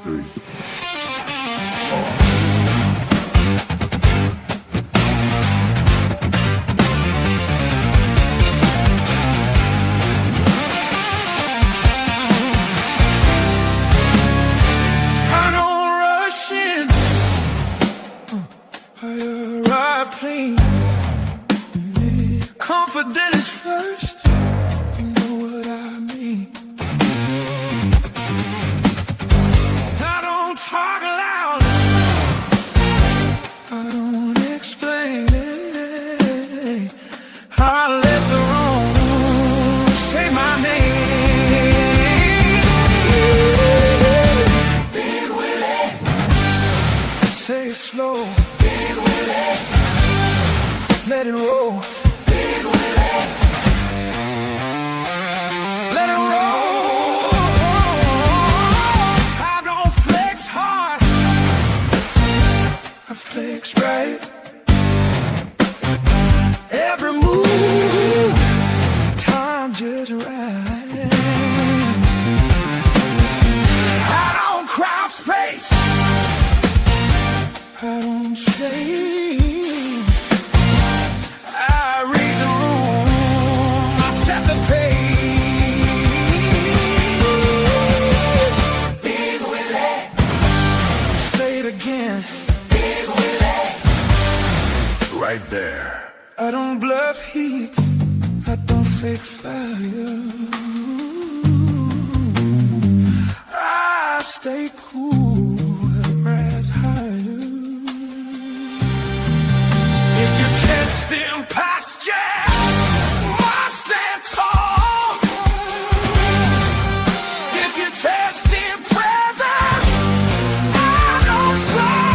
3, 4. Confident is first, you know what I mean. I don't talk loud, I don't explain it. I let the room say my name. Big Willie, say it slow. Big Willie, let it roll. Flex right, every move, time just right. I don't crowd space, I don't change. I read the room, I set the pace. Big Willie, say it again. Right there. I don't bluff heat, I don't fake fire. I stay cool, rise higher. If you test in posture, I stand tall. If you test in presence, I don't stop.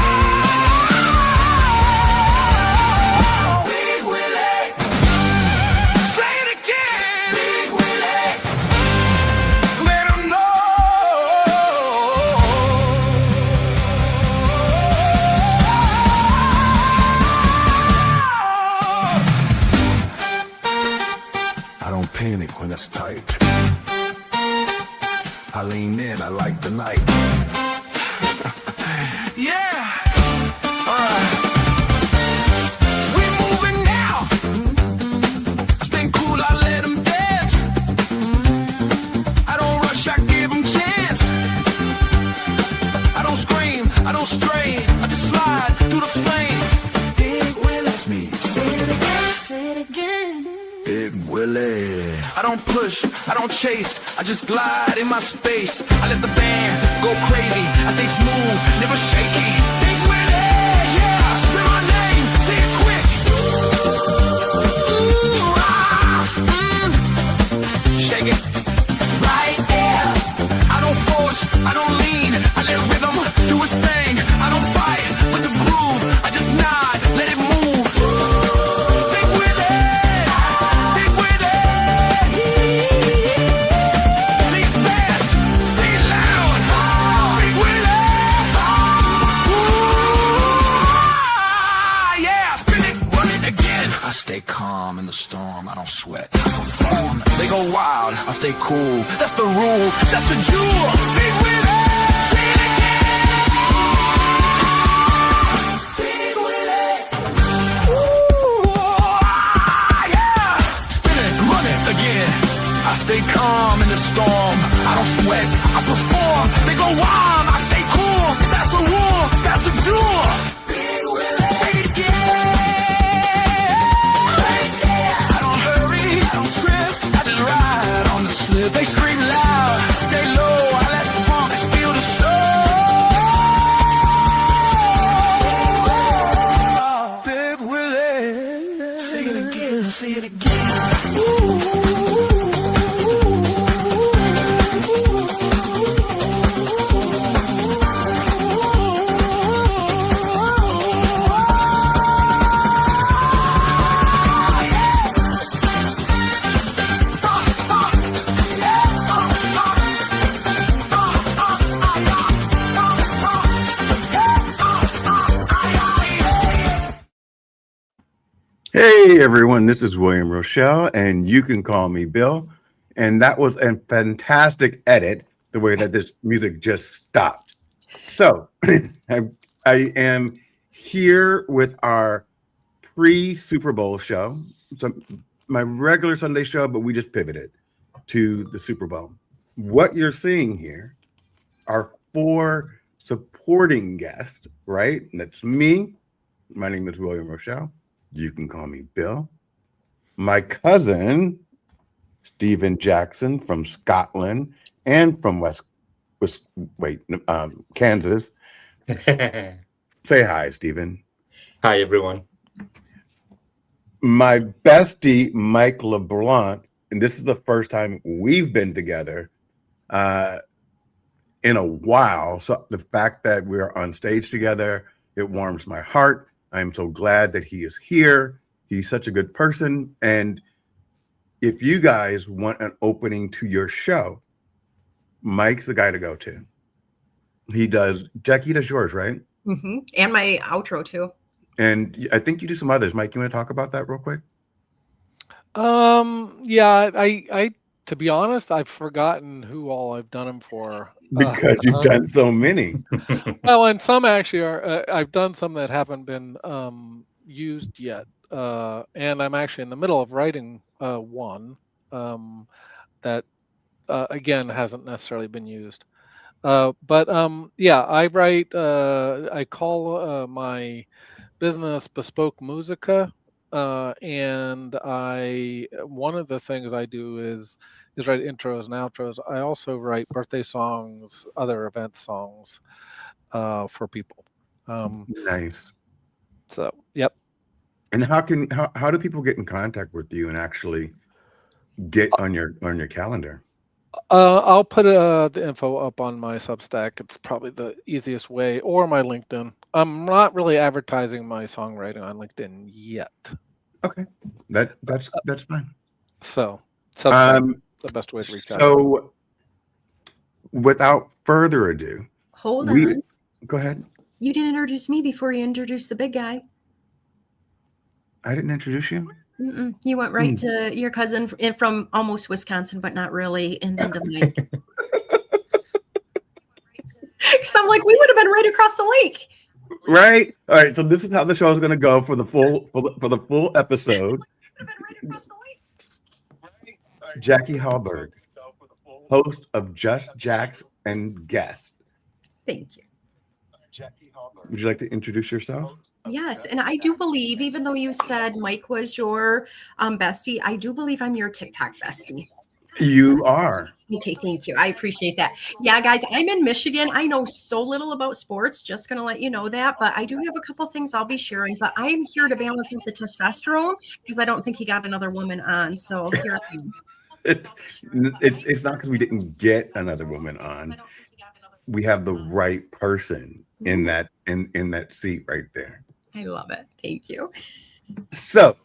Panic when it's tight. I lean in, I like the night. Yeah. Alright. We moving now. I stay cool, I let them dance. I don't rush, I give them chance. I don't scream, I don't stray. I just slide through the flame. Big Willie, that's me. Say it again, say it again. Big Willie. I don't push, I don't chase, I just glide in my space. I let the band go crazy, I stay smooth, never shaky. Big Willie, yeah, say my name, say it quick. Ooh, shake it, right there. I don't force, I don't lean, I let rhythm do its thing. I don't fight with the groove, I just nod, let it move. I stay calm in the storm, I don't sweat, I perform. They go wild, I stay cool, that's the rule, that's the jewel. Big Willie, say it again. Big Willie, ooh, yeah. Spin it, run it again. I stay calm in the storm, I don't sweat, I perform. They go wild, I stay cool, that's the rule, that's the jewel. Big Willie, say it again. They scream loud, stay low, I let the funk steal the show. Big Willie, say it again, say it again. Ooh. Hey everyone, this is William Rochelle, and you can call me Bill. And that was a fantastic edit, the way that this music just stopped. So I am here with our pre-Super Bowl show. So my regular Sunday show, but we just pivoted to the Super Bowl. What you're seeing here are four supporting guests, right? And that's me. My name is William Rochelle. You can call me Bill. My cousin, Stephen Jackson from Scotland and from Kansas. Hi, Say hi, Stephen. everyone. My bestie, Mike LeBlanc, and this is the first time we've been together in a while. So the fact that we're on stage together, it warms my heart. I'm so glad that he is here. He's such a good person. And if you guys want an opening to your show, Mike's the guy to go to. He does, Jackie does yours, right? Mm-hmm. And my outro too. And I think you do some others. Mike, you want to talk about that real quick? Yeah, I to be honest, I've forgotten who all I've done them for. Because you've done so many. Well, and some actually are. I've done some that haven't been used yet, and I'm actually in the middle of writing one that again hasn't necessarily been used. But yeah, I write. I call my business Bespoke Musica, and one of the things I do is write intros and outros. I also write birthday songs, other event songs for people. Nice. So yep. And how do people get in contact with you and actually get on your calendar? I'll put the info up on my Substack. It's probably the easiest way, or my LinkedIn. I'm not really advertising my songwriting on LinkedIn yet. Okay, that's fine. So Substack the best way to reach out. So, without further ado, Hold on. Go ahead. You didn't introduce me before you introduced the big guy. I didn't introduce you. Mm-mm. You went right to your cousin from almost Wisconsin, but not really, and then to Mike. Because I'm like, we would have been right across the lake. Right. All right. So this is how the show is going to go for the full episode. Jackie Hallberg, host of Just Jacks and Guest. Thank you. Would you like to introduce yourself? Yes, and I do believe, even though you said Mike was your bestie, I do believe I'm your TikTok bestie. You are. Okay, thank you. I appreciate that. Yeah, guys, I'm in Michigan. I know so little about sports, just going to let you know that, but I do have a couple things I'll be sharing, but I'm here to balance out the testosterone because I don't think he got another woman on, so here I am. It's not because we didn't get another woman on. We have the right person in that seat right there. I love it. Thank you. So,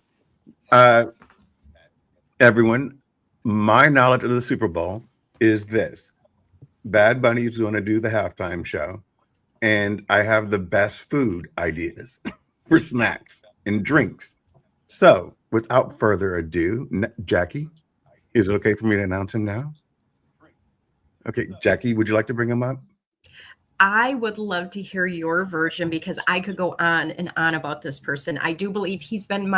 everyone, my knowledge of the Super Bowl is this: Bad Bunny is going to do the halftime show, and I have the best food ideas for snacks and drinks. So, without further ado, Jackie, is it okay for me to announce him now? Okay, Jackie, would you like to bring him up? I would love to hear your version because I could go on and on about this person. I do believe he's been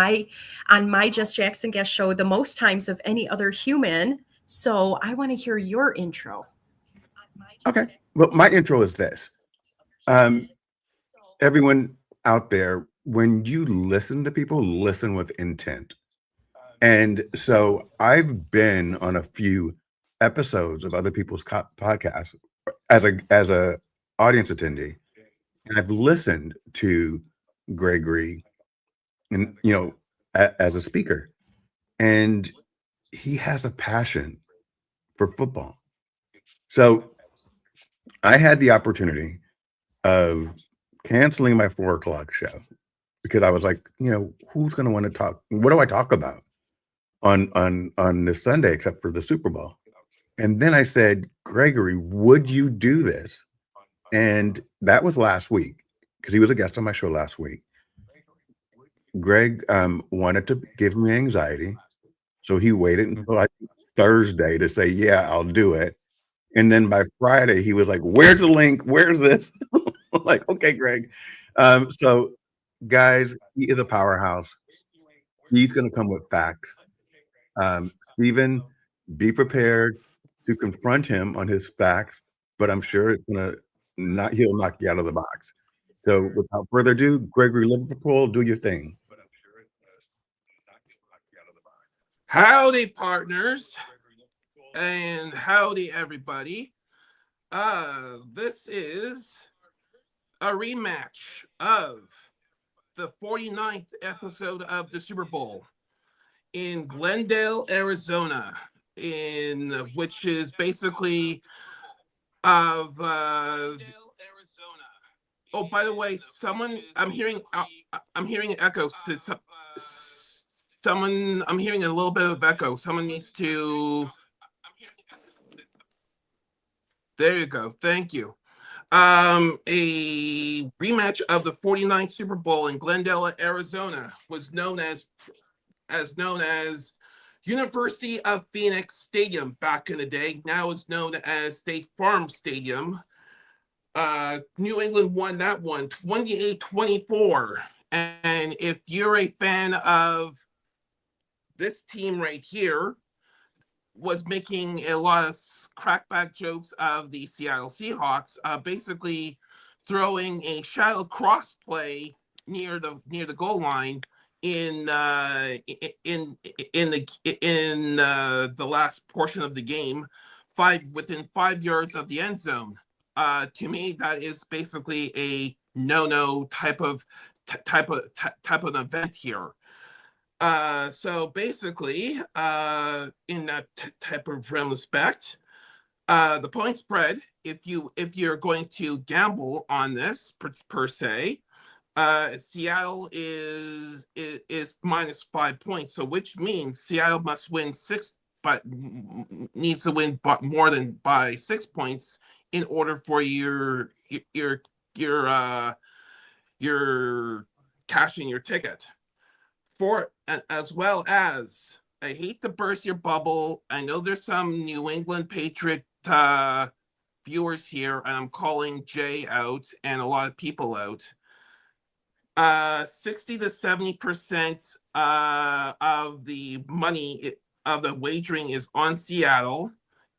on my Just Jackson guest show the most times of any other human. So I want to hear your intro. Okay. Well, my intro is this. Everyone out there, when you listen to people, listen with intent. And so I've been on a few episodes of other people's podcasts as a audience attendee, and I've listened to Gregory, and as a speaker, and he has a passion for football. So I had the opportunity of canceling my 4:00 show because I was like, who's going to want to talk? What do I talk about on this Sunday except for the Super Bowl? And then I said, Gregory, would you do this? And that was last week because he was a guest on my show last week. Greg wanted to give me anxiety, so he waited until Thursday to say, yeah, I'll do it. And then by Friday, he was like, "Where's the link? Where's this?" I'm like, okay, Greg. So, guys, he is a powerhouse. He's going to come with facts. Stephen, be prepared to confront him on his facts, but I'm sure it's gonna not he'll knock you out of the box. So, without further ado, Gregory Liverpool, do your thing. Howdy, partners, and howdy, everybody. This is a rematch of the 49th episode of the Super Bowl in Glendale, Arizona, in which is basically of oh, by the way, someone I'm hearing an echo. Someone I'm hearing a little bit of echo. Someone needs to. There you go. Thank you. A rematch of the 49th Super Bowl in Glendale, Arizona was known as University of Phoenix Stadium back in the day. Now it's known as State Farm Stadium. New England won that one 28-24. And if you're a fan of this team right here, was making a lot of crackback jokes of the Seattle Seahawks, basically throwing a shadow cross play near the goal line in the last portion of the game, within 5 yards of the end zone. To me, that is basically a no type of event here. So basically, in that type of respect, the point spread, if you're going to gamble on this per se, Seattle is minus 5 points. So which means Seattle must win but needs to win more than by 6 points in order for your cashing your ticket. As well as, I hate to burst your bubble. I know there's some New England Patriot viewers here, and I'm calling Jay out and a lot of people out. 60 to 70% of the money of the wagering is on Seattle,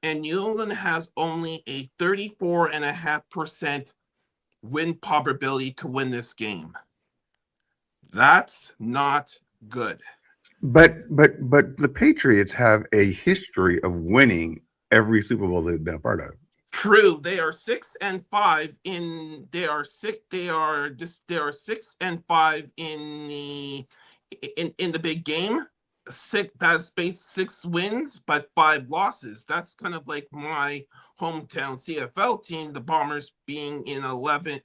and New England has only a 34.5% win probability to win this game. That's not good. But the Patriots have a history of winning every Super Bowl they've been a part of. True, they are 6-5 in. They are 6-5 in the big game. That's based 6 wins, but 5 losses. That's kind of like my hometown CFL team, the Bombers, winning 11,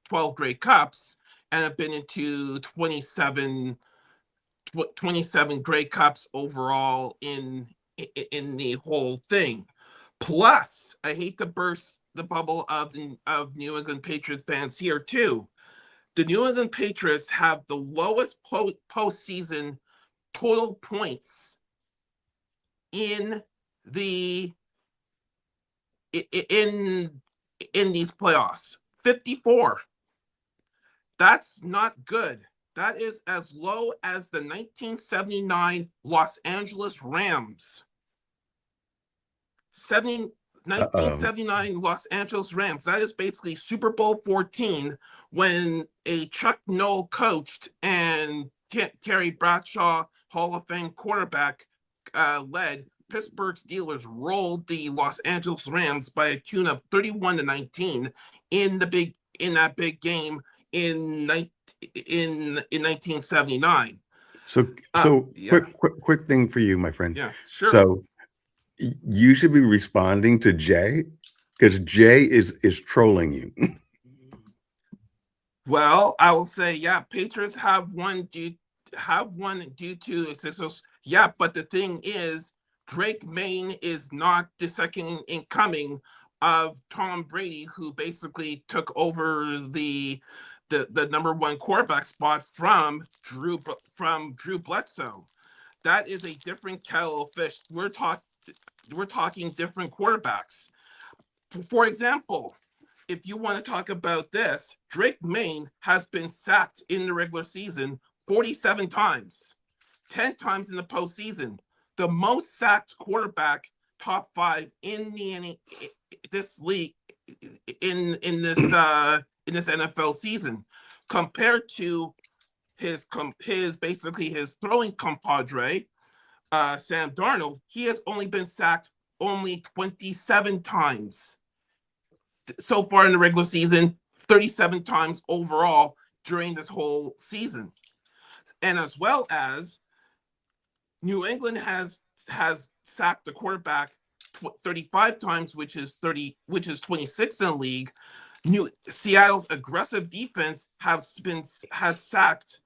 12 Grey Cups, and have been into 27 Grey Cups overall in the whole thing. Plus, I hate to burst the bubble of New England Patriots fans here too. The New England Patriots have the lowest postseason total points in these playoffs. 54. That's not good. That is as low as the 1979 Los Angeles Rams. 1979 Los Angeles Rams. That is basically Super Bowl 14 when a Chuck Noll coached and Terry Bradshaw, Hall of Fame quarterback, led Pittsburgh Steelers rolled the Los Angeles Rams by a tune of 31-19 in that big game in 1979. So yeah. quick thing for you, my friend. Yeah, sure. So you should be responding to Jay, because Jay is trolling you. Well, I will say, yeah, Patriots have won due to success. Yeah, but the thing is, Drake Maine is not the second in coming of Tom Brady, who basically took over the number 1 quarterback spot from Drew Bledsoe. That is a different kettle of fish. we're talking different quarterbacks. For example, if you want to talk about this, Drake Maine has been sacked in the regular season 47 times, 10 times in the postseason. The most sacked quarterback, top 5 in this league in this NFL season, compared to his throwing compadre, Sam Darnold. He has only been sacked 27 times so far in the regular season, 37 times overall during this whole season. And as well as New England has sacked the quarterback 35 times, which is 26th in the league. Seattle's aggressive defense has sacked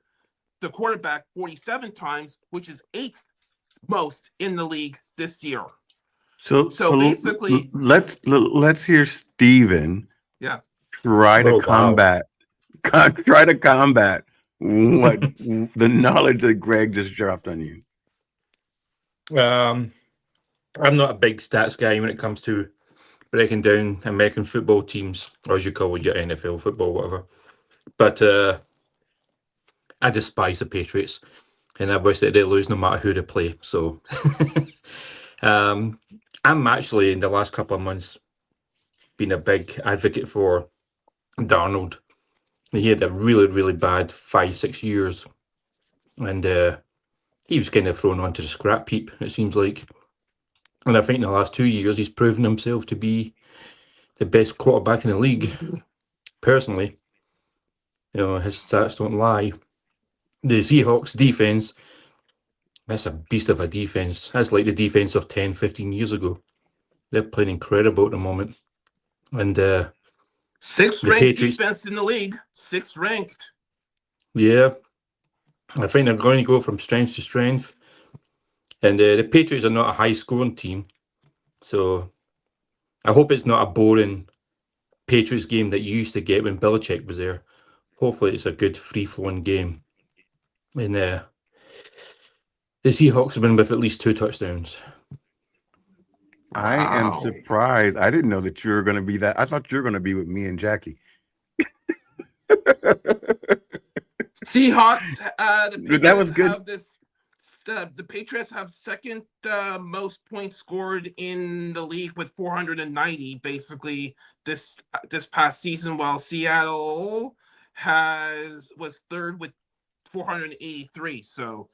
the quarterback 47 times, which is 8th most in the league this year. So basically, let's hear Steven try to Oh, wow. combat what the knowledge that Greg just dropped on you. I'm not a big stats guy when it comes to breaking down American football teams, or as you call it, your NFL football, whatever. But I despise the Patriots, and I wish that they lose no matter who they play. So I'm actually, in the last couple of months, been a big advocate for Darnold. He had a really, really bad 5-6 years, and he was kind of thrown onto the scrap heap, it seems like. And I think in the last 2 years, he's proven himself to be the best quarterback in the league. Personally, his stats don't lie. The Seahawks defense, that's a beast of a defense. That's like the defense of 10, 15 years ago. They're playing incredible at the moment. And 6th ranked defense in the league. 6th ranked. Yeah. I think they're going to go from strength to strength. And the Patriots are not a high-scoring team. So I hope it's not a boring Patriots game that you used to get when Belichick was there. Hopefully it's a good free-flowing game. And the Seahawks win with at least 2 touchdowns. I am surprised. I didn't know that you were going to be that. I thought you were going to be with me and Jackie. Seahawks. That was good. The Patriots have second most points scored in the league with 490, basically this past season, while Seattle was third with 483. So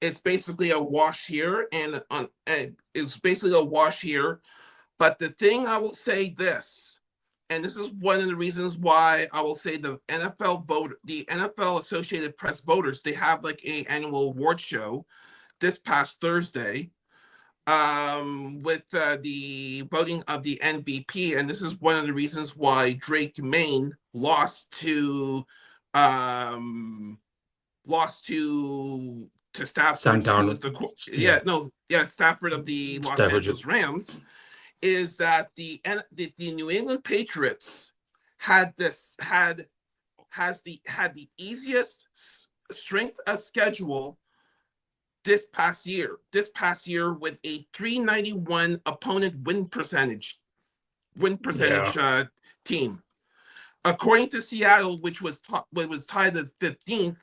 it's basically a wash here, and it's basically a wash here. But the thing I will say this, and this is one of the reasons why I will say the NFL Associated Press voters, they have like an annual award show this past Thursday with the voting of the MVP, and this is one of the reasons why Drake Maine lost to Stafford. Sam Darnold. Stafford of the Los Angeles Rams. Is that the New England Patriots has the easiest strength of schedule this past year with a 391 opponent win percentage team, according to Seattle, which was tied at 15th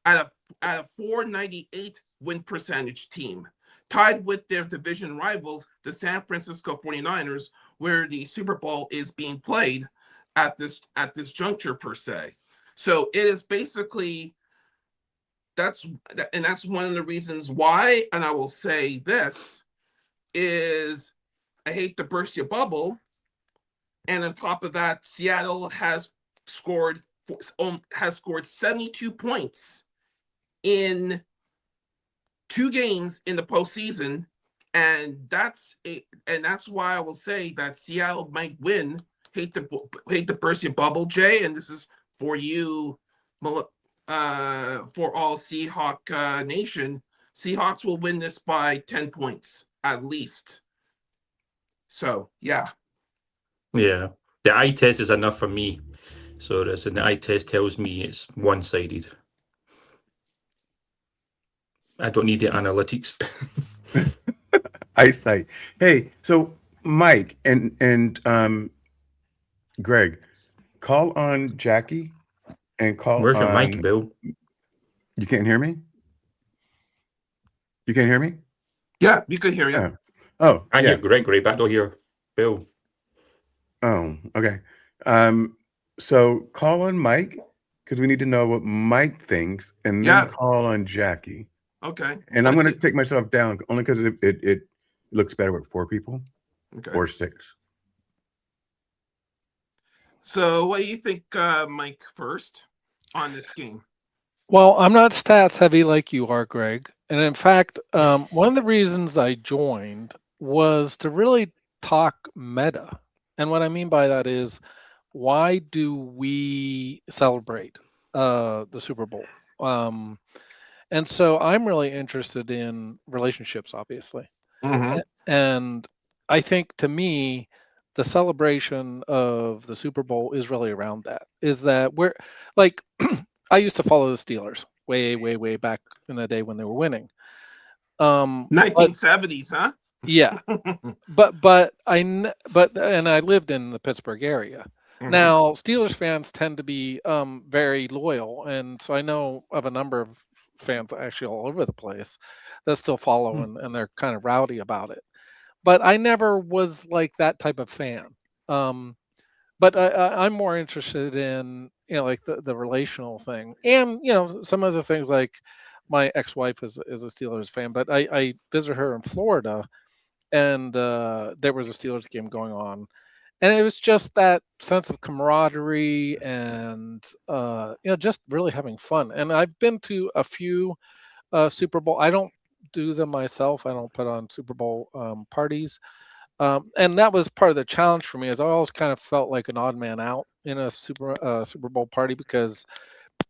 at a 498 win percentage team, tied with their division rivals, the San Francisco 49ers, where the Super Bowl is being played at this juncture per se. So it is basically that's one of the reasons why, and I will say this, is I hate to burst your bubble, and on top of that, Seattle has scored 72 points in 2 games in the postseason, and that's why I will say that Seattle might win. Hate to burst your bubble, Jay, and this is for you, for all Seahawk Nation. Seahawks will win this by 10 points at least. So yeah. The eye test is enough for me. So the eye test tells me it's one-sided. I don't need the analytics. eyesight. Hey, so Mike and Greg, call on Jackie and call Where's your mic, on. Bill? You can't hear me? You can't hear me? Yeah, you could hear you. Oh, oh, I yeah. hear Gregory, but I don't hear Bill. Oh, okay. So call on Mike because we need to know what Mike thinks, and then Yeah. call on Jackie. Okay. And I'm going to take myself down only because it looks better with 4 people Okay. or 6. So what do you think, Mike, first on this game? Well, I'm not stats heavy like you are, Greg. And in fact, one of the reasons I joined was to really talk meta. And what I mean by that is, why do we celebrate the Super Bowl? And so I'm really interested in relationships, obviously. Mm-hmm. And I think to me, the celebration of the Super Bowl is really around that. Is that we're like, I used to follow the Steelers way back in the day when they were winning. But 1970s, huh? yeah, but and I lived in the Pittsburgh area. Mhm. Now, Steelers fans tend to be very loyal, and so I know of a number of fans actually all over the place that still follow and they're kind of rowdy about it. But I never was like that type of fan. But I'm more interested in like the relational thing, and some of the things like my ex-wife is a Steelers fan, but I visited her in Florida, and there was a Steelers game going on, and it was just that sense of camaraderie and just really having fun. And I've been to a few Super Bowl. I don't do them myself. I don't put on Super Bowl parties. And that was part of the challenge for me, is I always kind of felt like an odd man out in a Super Bowl party because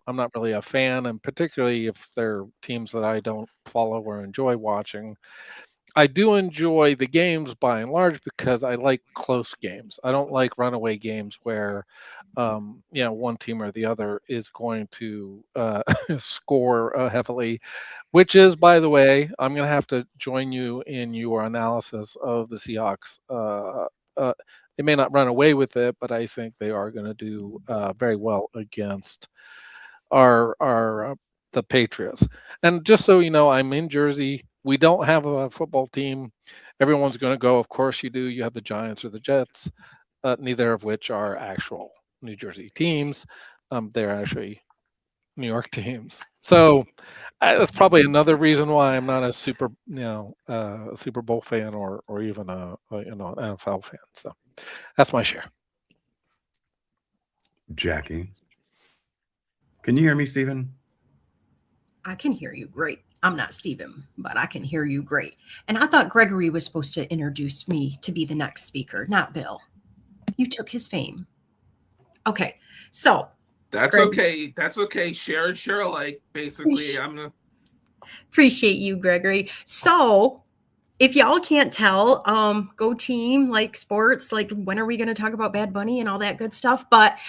I'm not really a fan, and particularly if they're teams that I don't follow or enjoy watching. I do enjoy the games by and large because I like close games. I don't like runaway games where, one team or the other is going to score heavily, which is, by the way, I'm going to have to join you in your analysis of the Seahawks. They may not run away with it, but I think they are going to do very well against our the Patriots. And just so you know, I'm in Jersey. We don't have a football team. Everyone's going to go. Of course you do. You have the Giants or the Jets, neither of which are actual New Jersey teams. They're actually New York teams. So that's probably another reason why I'm not a Super Bowl fan or even an NFL fan. So that's my share. Jackie, can you hear me, Stephen? I can hear you great. I'm not Steven, but I can hear you great. And I thought Gregory was supposed to introduce me to be the next speaker, not Bill. You took his fame. Okay, so. That's Greg, okay. That's okay. Share alike. Basically, I'm gonna. Appreciate you, Gregory. So, if y'all can't tell, go team, like sports, like when are we going to talk about Bad Bunny and all that good stuff? But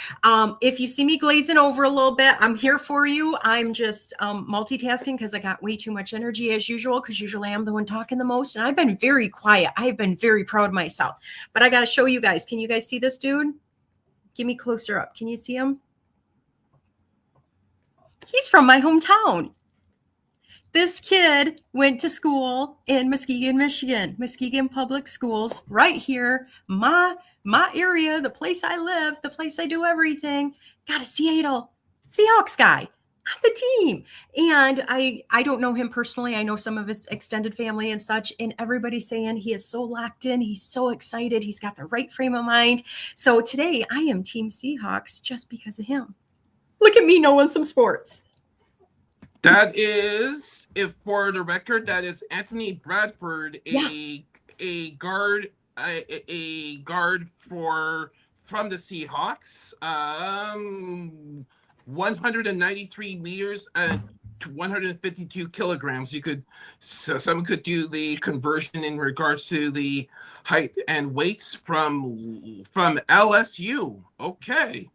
if you see me glazing over a little bit, I'm here for you. I'm just multitasking because I got way too much energy as usual, because usually I'm the one talking the most. And I've been very quiet. I've been very proud of myself. But I got to show you guys. Can you guys see this dude? Give me closer up. Can you see him? He's from my hometown. This kid went to school in Muskegon, Michigan, Muskegon Public Schools, right here, my area, the place I live, the place I do everything. Got a Seattle Seahawks guy on the team. And I don't know him personally. I know some of his extended family and such, and everybody's saying he is so locked in. He's so excited. He's got the right frame of mind. So today I am Team Seahawks just because of him. Look at me knowing some sports. That is, if for the record, that is Anthony Bradford, a guard, a guard from the Seahawks. 193 meters and 152 kilograms. Someone could do the conversion in regards to the height and weights from LSU. Okay.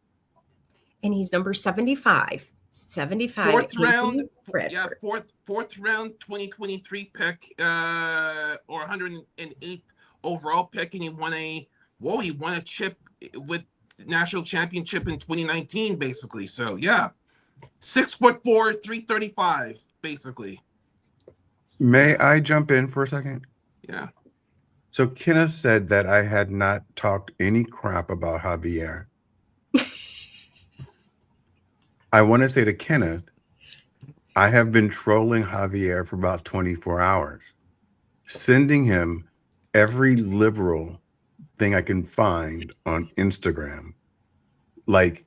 And he's number 75. 75. Fourth round, AB Bradford. fourth round 2023 pick, or 108th overall pick, and he won a chip with national championship in 2019, basically. So yeah, 6'4", 335, basically. May I jump in for a second? Yeah. So Kenneth said that I had not talked any crap about Javier. I want to say to Kenneth, I have been trolling Javier for about 24 hours, sending him every liberal thing I can find on Instagram, like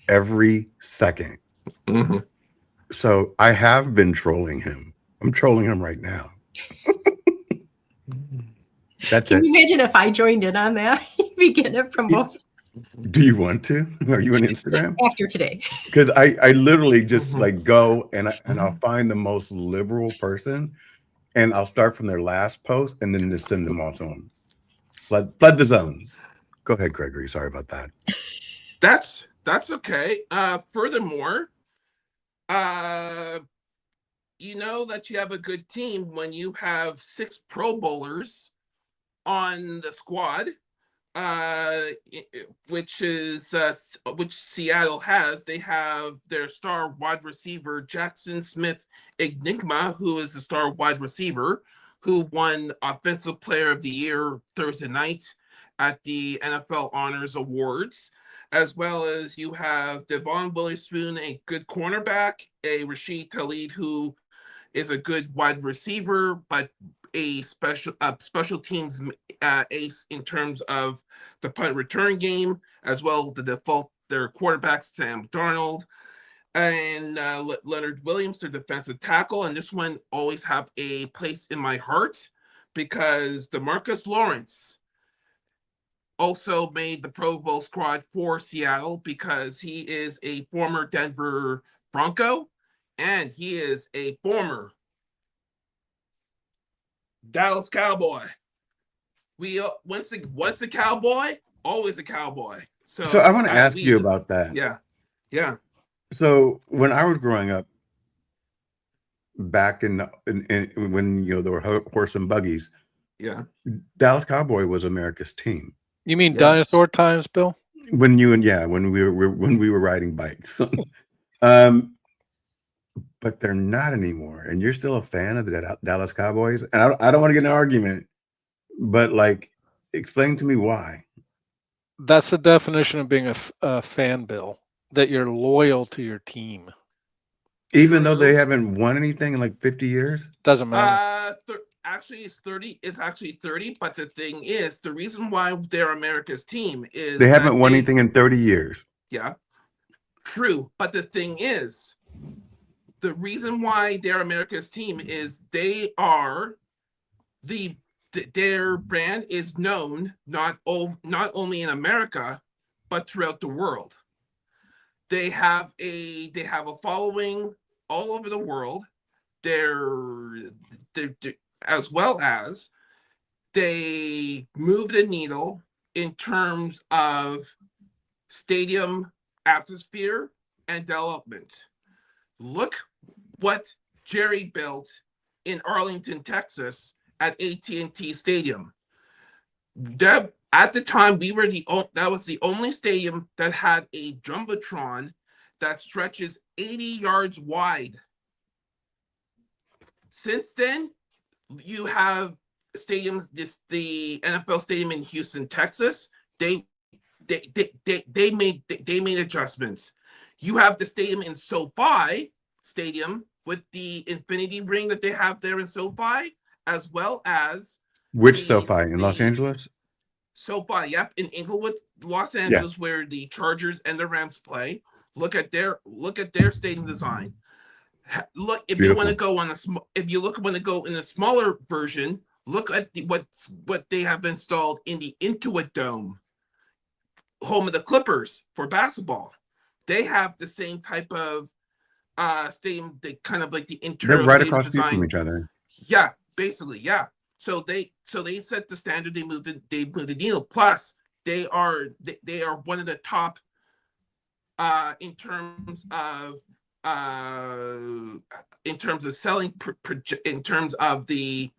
every second. Mm-hmm. So I have been trolling him. I'm trolling him right now. That's Can it. you imagine if I joined in on that? You'd be getting it from both Do you want to? Are you on Instagram? after today. Because I literally just Mhm. like go and I'll find the most liberal person and I'll start from their last post and then just send them all to them. Flood the zone. Go ahead, Gregory. Sorry about that. That's okay. Furthermore, you know that you have a good team when you have 6 Pro Bowlers on the squad, which Seattle has. They have their star wide receiver Jackson Smith Enigma, who is the star wide receiver, who won Offensive Player of the Year Thursday night at the NFL Honors Awards. As well as you have Devon Witherspoon, a good cornerback, a Rashid Talib, who is a good wide receiver, but a special teams ace in terms of the punt return game, as well their quarterbacks Sam Darnold and Leonard Williams, their defensive tackle. And this one always have a place in my heart because DeMarcus Lawrence also made the Pro Bowl squad for Seattle because he is a former Denver Bronco and he is a former Dallas Cowboy. We once a Cowboy, always a Cowboy. So I want to ask you about that. Yeah. So when I was growing up, back in when there were horse and buggies, Yeah. Dallas Cowboy was America's team. You mean Yes. dinosaur times, Bill? When we were riding bikes. But they're not anymore. And you're still a fan of the Dallas Cowboys. And I don't want to get in an argument, but like, explain to me why. That's the definition of being a fan, Bill, that you're loyal to your team. Even though they haven't won anything in like 50 years? Doesn't matter. Actually, it's 30. It's actually 30. But the thing is, the reason why they're America's team is they haven't won anything in 30 years. Yeah, true. But the thing is, the reason why they're America's team is they are their brand is known not only in America, but throughout the world. They have a following all over the world. They're as well as they move the needle in terms of stadium atmosphere and development. Look what Jerry built in Arlington, Texas at AT&T Stadium. At the time, that was the only stadium that had a jumbotron that stretches 80 yards wide. Since then, you have stadiums. The NFL stadium in Houston, Texas. They made adjustments. You have the stadium in SoFi Stadium with the infinity ring that they have there in SoFi, as well as which SoFi in Los Angeles? SoFi, yep, in Inglewood, Los Angeles, where the Chargers and the Rams play. Look at their stadium design. Look, if you want to go on want to go in a smaller version, look at what they have installed in the Intuit Dome, home of the Clippers for basketball. They have the same type of stadium, they kind of like the interior. They're right across from each other. Yeah, basically, yeah. So they set the standard. They moved the needle. Plus, they are one of the top in terms of in terms of selling, in terms of the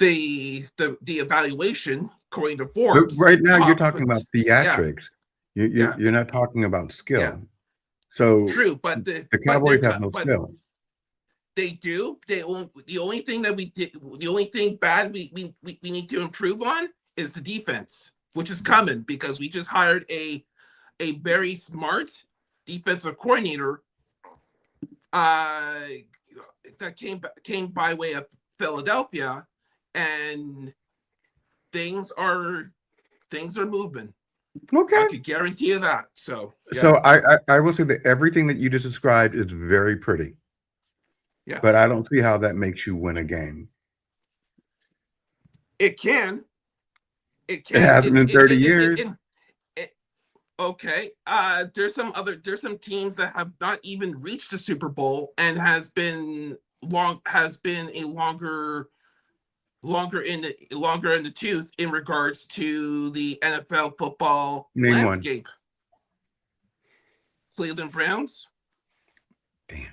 evaluation according to But Forbes. right now, you're top- talking about yeah, theatrics. You're not talking about skill. Yeah. So true, but the Cowboys have no but skill. they do. The only thing that the only thing bad we need to improve on is the defense, which is coming because we just hired a very smart defensive coordinator that came by way of Philadelphia, and things are moving. Okay. I could guarantee you that. So yeah. So I will say that everything that you just described is very pretty. Yeah. But I don't see how that makes you win a game. It can. It It hasn't in 30 years. Okay. There's some teams that have not even reached the Super Bowl and has been a longer in the tooth in regards to the NFL football Name one. landscape. Cleveland Browns. Damn.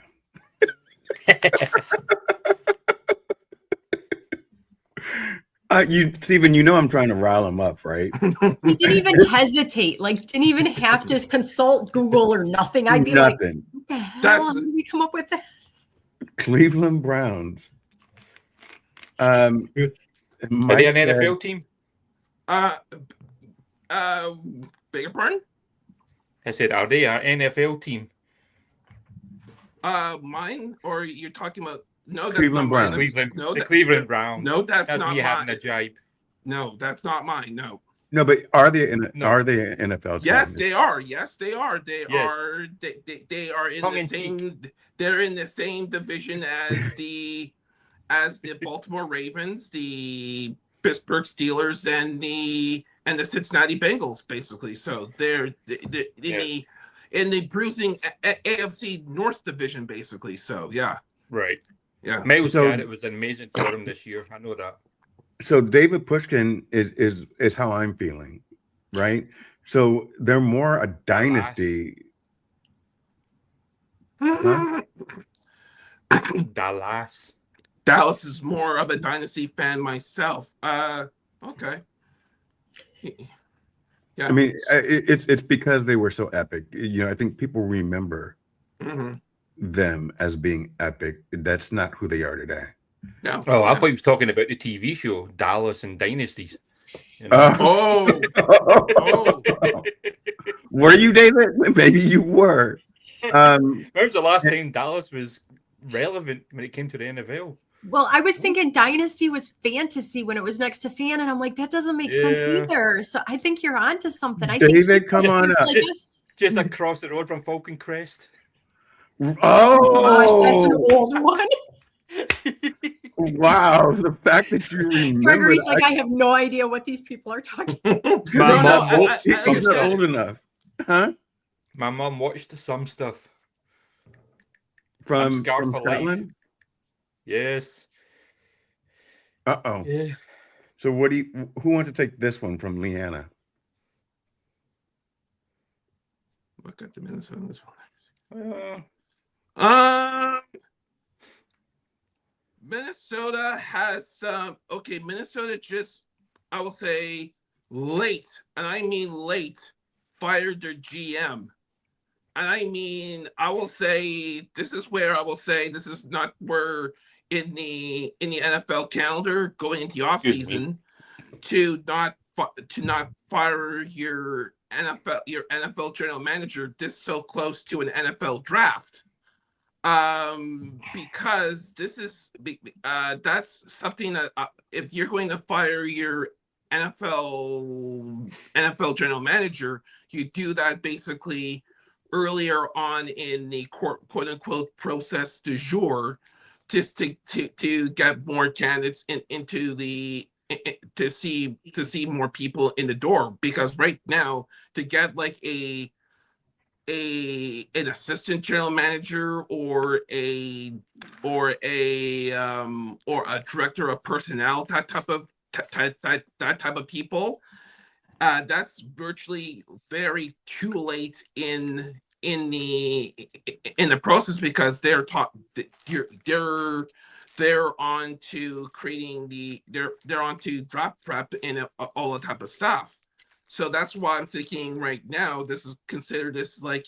Steven, I'm trying to rile him up, right? He didn't even hesitate. Like, didn't even have to consult Google or nothing. I'd be like, Nothing. what the hell? That's- How did we come up with that? Cleveland Browns. Are they an NFL team? Beg your pardon? I said, are they an NFL team? Mine, or you're talking about? No, that's Cleveland not mine. Browns. Cleveland, No, the that- Cleveland Browns. No, that's That's not me having mine. a jibe. No, that's not mine. No. No, but are they an No. NFL team? Yes, they are. Yes, they are. They Yes. are. They are in Tongue the in same. They're in the same division as the Baltimore Ravens, the Pittsburgh Steelers, and the Cincinnati Bengals, basically. So they're in the bruising AFC North division, basically. So yeah, Right. yeah. Miles So- Garrett was amazing for him this year. I know that. So David Pushkin is how I'm feeling, right? So they're more a dynasty. Dallas. Dallas is more of a dynasty fan myself. Okay. Yeah. I mean, it's because they were so epic. I think people remember Mhm. them as being epic. That's not who they are today. Yeah. Oh, I Yeah. thought he was talking about the TV show Dallas and Dynasties. You know? Oh, oh. Were you, David? Maybe you were. When was the last time Dallas was relevant when it came to the NFL? Well, I was thinking Dynasty was fantasy when it was next to fan, and I'm like, that doesn't make sense Yeah. either. So I think you're onto something. I David, think come on it's up. like this. Just across the road from Falcon Crest. Gosh, that's an Oh, old one. wow. The fact that you remember. Gregory's like, I have no idea what these people are talking about. No, My no, mom I He's not understand. old enough. Huh? My mom watched some stuff. From scarred for life. Scotland? Yes. Uh-oh. Yeah. So who wants to take this one from Leanna? Look at the Minnesota. Uh, Minnesota has some. Okay, Minnesota just, I will say, late, and I mean late, fired their GM. And I mean, I will say, this is where I will say this is not where in the NFL calendar going into the offseason to not fire your NFL general manager this so close to an NFL draft. Because this is that's something that if you're going to fire your NFL general manager, you do that basically earlier on in the quote unquote process du jour, just to get more candidates into the to see more people in the door. Because right now to get like an assistant general manager or a director of personnel, that type of people, that's virtually very too late in in the process, because they're on to creating they're on to draft prep and all that type of stuff. So that's why I'm thinking right now this is considered this like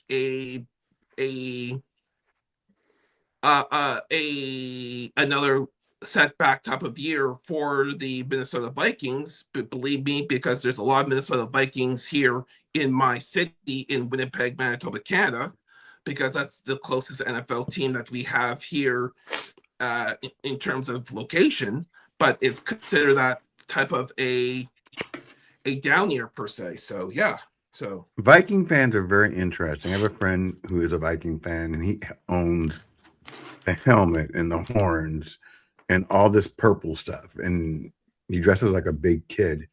another setback type of year for the Minnesota Vikings. But believe me, because there's a lot of Minnesota Vikings here in my city in Winnipeg, Manitoba, Canada, because that's the closest NFL team that we have here in terms of location. But it's considered that type of a down year per se. So yeah. So Viking fans are very interesting. I have a friend who is a Viking fan, and he owns the helmet and the horns and all this purple stuff, and he dresses like a big kid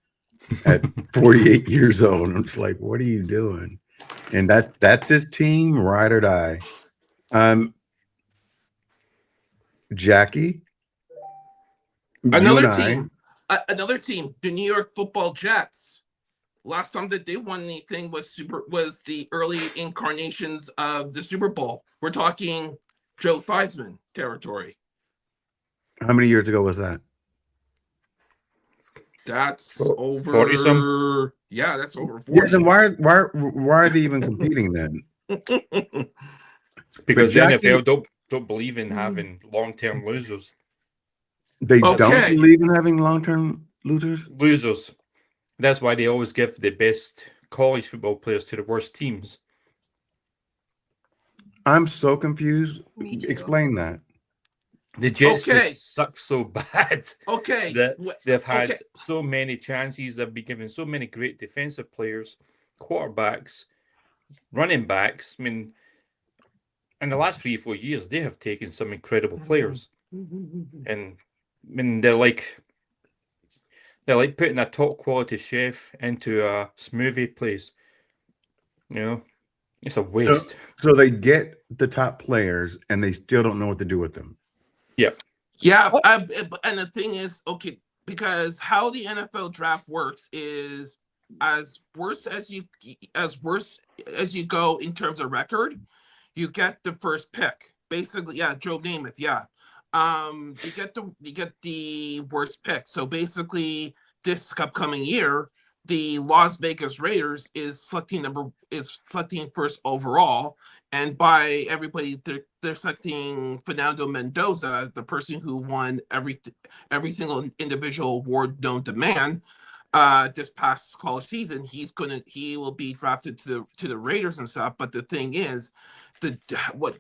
at 48 years old. I'm just like, what are you doing? And that's his team, ride or die. Jackie, another team, the New York Football Jets. Last time that they won anything was the early incarnations of the Super Bowl. We're talking Joe Theismann territory. How many years ago was that? That's 40-some. over. Yeah, that's over 40. Yeah, then why are they even competing then? Because Jackie, the NFL don't believe in having long-term losers. They don't Okay. believe in having long-term losers. That's why they always give the best college football players to the worst teams. I'm so confused. Me too. Explain that. The Jets Okay. just suck so bad Okay. that they've had Okay. so many chances. They've been given so many great defensive players, quarterbacks, running backs. I mean, in the last 3 or 4 years, they have taken some incredible players. And I mean, they're like putting a top quality chef into a smoothie place. You know, it's a waste. So they get the top players and they still don't know what to do with them. Yep. Yeah, and the thing is, okay, because how the NFL draft works is as worse as you go in terms of record, you get the first pick. Basically, yeah, Joe Namath, yeah. You get the worst pick. So basically, this upcoming year, the Las Vegas Raiders is selecting first overall, and by everybody, they're selecting Fernando Mendoza, the person who won every single individual award known to man. This past college season, he will be drafted to the Raiders and stuff. But the thing is, what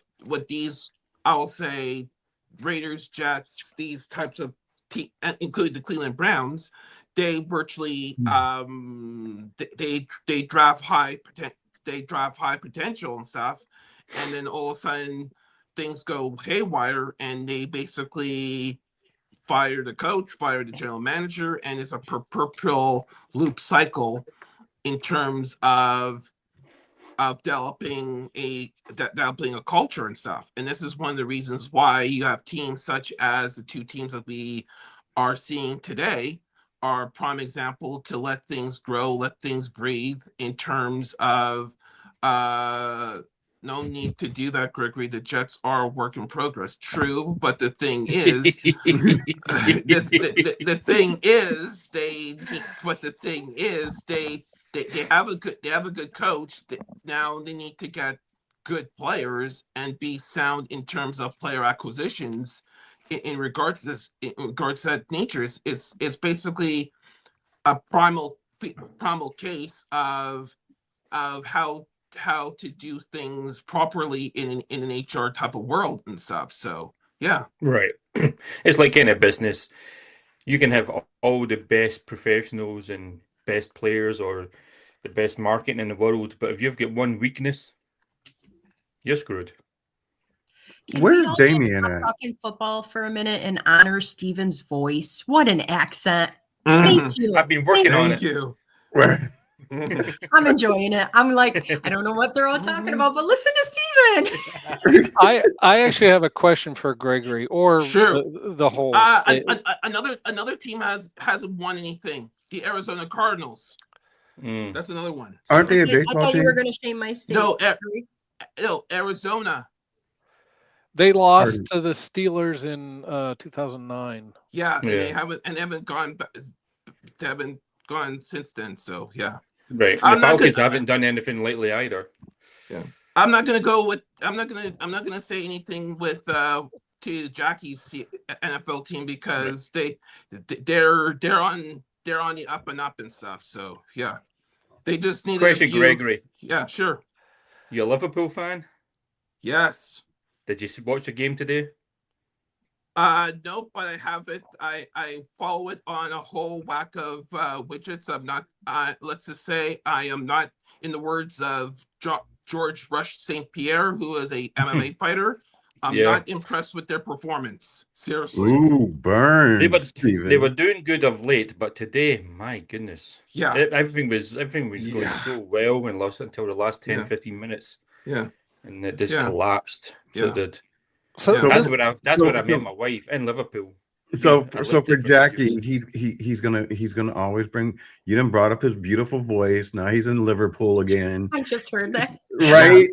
these, I will say, Raiders, Jets, these types of teams, including the Cleveland Browns, they virtually they draft high potential and stuff, and then all of a sudden things go haywire, and they basically fire the coach, fire the general manager, and it's a perpetual loop cycle in terms of developing a culture and stuff. And this is one of the reasons why you have teams such as the two teams that we are seeing today are a prime example to let things grow, let things breathe in terms of no need to do that, Gregory. The Jets are a work in progress. True, but the thing is, the thing is, they have a good coach. Now they need to get good players and be sound in terms of player acquisitions. In regards to this, in regards to that nature, it's basically a primal case of how to do things properly in an HR type of world and stuff. So yeah, right. It's like in a business, you can have all the best professionals and best players or the best marketing in the world, but if you've got one weakness, you're screwed. Where's Damien at? Talking football for a minute and honor Steven's voice. What an accent! Thank you. I've been working on Thank it. you. I'm enjoying it. I'm like, I don't know what they're all talking about, but listen to Steven. I actually have a question for Gregory or Sure. the whole. Another team hasn't won anything. The Arizona Cardinals. That's another one. Aren't they a I baseball thought you team? were going to shame my state. No, No, Arizona. They lost to the Steelers in 2009. Yeah, and Yeah. they haven't gone. They haven't gone since then. So yeah. Right. I'm The not Falcons gonna- haven't done anything lately either. I'm not gonna say anything with to Jackie's NFL team because they're on the up and up and stuff. So yeah, they just need Question, Gregory. Yeah, sure. You a Liverpool fan? Yes. Did you watch the game today? No, but I have it. I follow it on a whole whack of widgets. I'm not. Let's just say I am not, in the words of George Rush St. Pierre, who is a MMA fighter. I'm not impressed with their performance. Seriously. Ooh, burn. They were doing good of late, but today, my goodness. Yeah. Everything was going so well and lost until the last 10, 15 minutes. Yeah. And it just collapsed. So it did. So that's what I met my wife in Liverpool. So for Jackie, he's gonna always bring. You done brought up his beautiful voice. Now he's in Liverpool again. I just heard that. Right.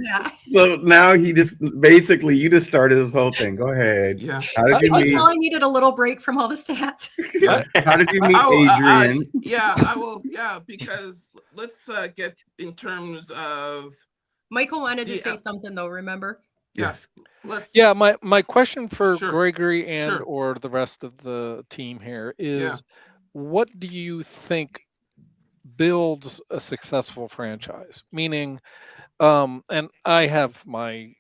Yeah. So now he just basically you just started this whole thing. Go ahead. Yeah. How did you meet? I needed a little break from all the stats. Yeah. How did you meet Adrian? I will. Yeah, because let's get in terms of. Michael wanted to say something though. Remember? Yes. My question for Gregory and Sure. or the rest of the team here is, what do you think builds a successful franchise? Meaning, and I have my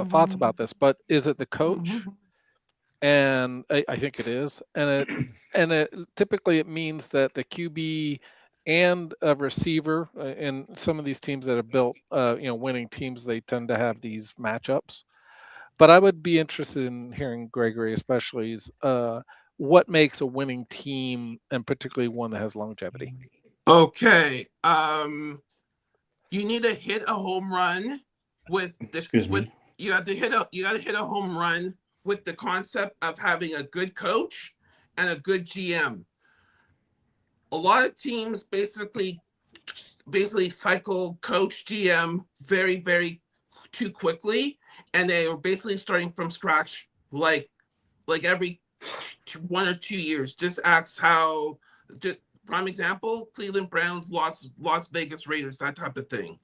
thoughts about this, but is it the coach? And I think it is, and it typically it means that the QB and a receiver in some of these teams that have built winning teams, they tend to have these matchups. But I would be interested in hearing Gregory, especially, is what makes a winning team, and particularly one that has longevity. Okay. You need to hit a home run with you got to hit a home run with the concept of having a good coach and a good GM. A lot of teams basically cycle coach GM very, very too quickly, and they are basically starting from scratch like every 1 or 2 years. Just ask how. Just prime example: Cleveland Browns, Las Vegas Raiders, that type of thing.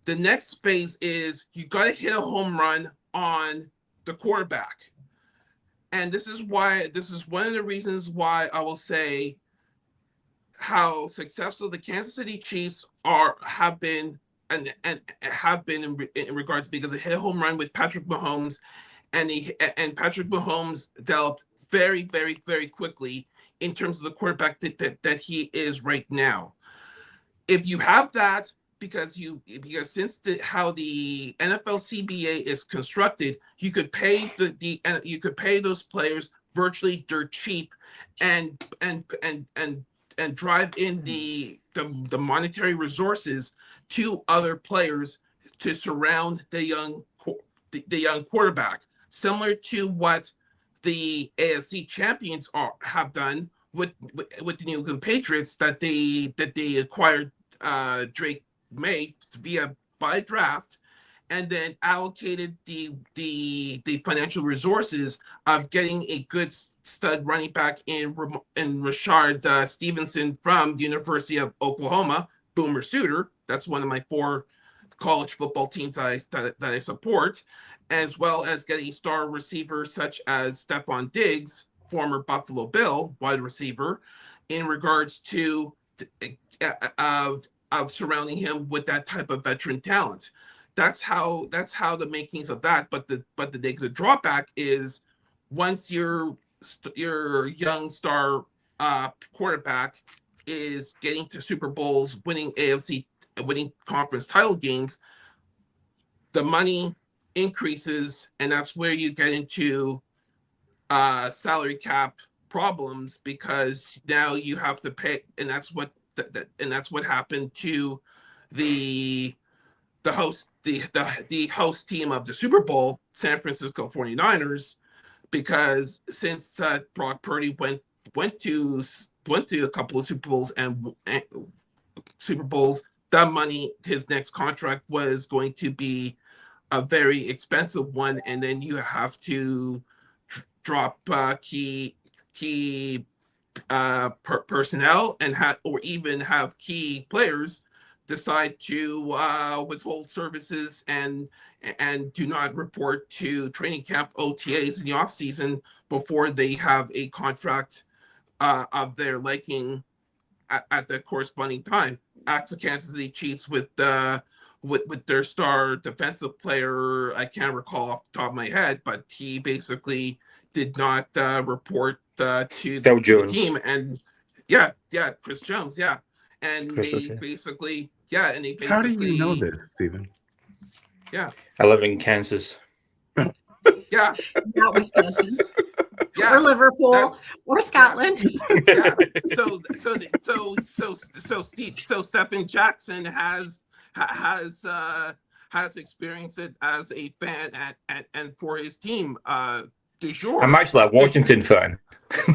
The next phase is you got to hit a home run on the quarterback, and this is one of the reasons why I will say how successful the Kansas City Chiefs have been in regards, because they hit a home run with Patrick Mahomes, and Patrick Mahomes developed very, very, very quickly in terms of the quarterback that he is right now. If you have that, because since how the NFL CBA is constructed, you could pay you could pay those players virtually dirt cheap, and drive in the monetary resources to other players to surround the young quarterback, similar to what the AFC champions have done with the New England Patriots, that they acquired Drake May by draft, and then allocated the financial resources of getting a good stud running back in Rashard Stevenson from the University of Oklahoma, Boomer Suter. That's one of my 4 college football teams that I support, as well as getting star receivers such as Stephon Diggs, former Buffalo Bill wide receiver, in regards to of surrounding him with that type of veteran talent. That's how the makings of that. But the drawback is, once your young star quarterback is getting to Super Bowls, winning conference title games, the money increases, and that's where you get into salary cap problems, because now you have to pay, and that's what happened to the host team of the Super Bowl, San Francisco 49ers, because since Brock Purdy went to a couple of Super Bowls that money, his next contract was going to be a very expensive one, and then you have to drop key personnel and or even have key players decide to withhold services and do not report to training camp OTAs in the off season before they have a contract of their liking at the corresponding time. Acts of Kansas City Chiefs with their star defensive player, I can't recall off the top of my head, but he basically did not report to Phil the Jones. team. And Chris Jones, and Chris, they okay. basically, How do you know this, Stephen? I live in Kansas. Yeah, Not Wisconsin yeah. or Liverpool That's- or Scotland. Yeah. So Stephen Jackson has experienced it as a fan and for his team du jour. I'm actually a Washington fan.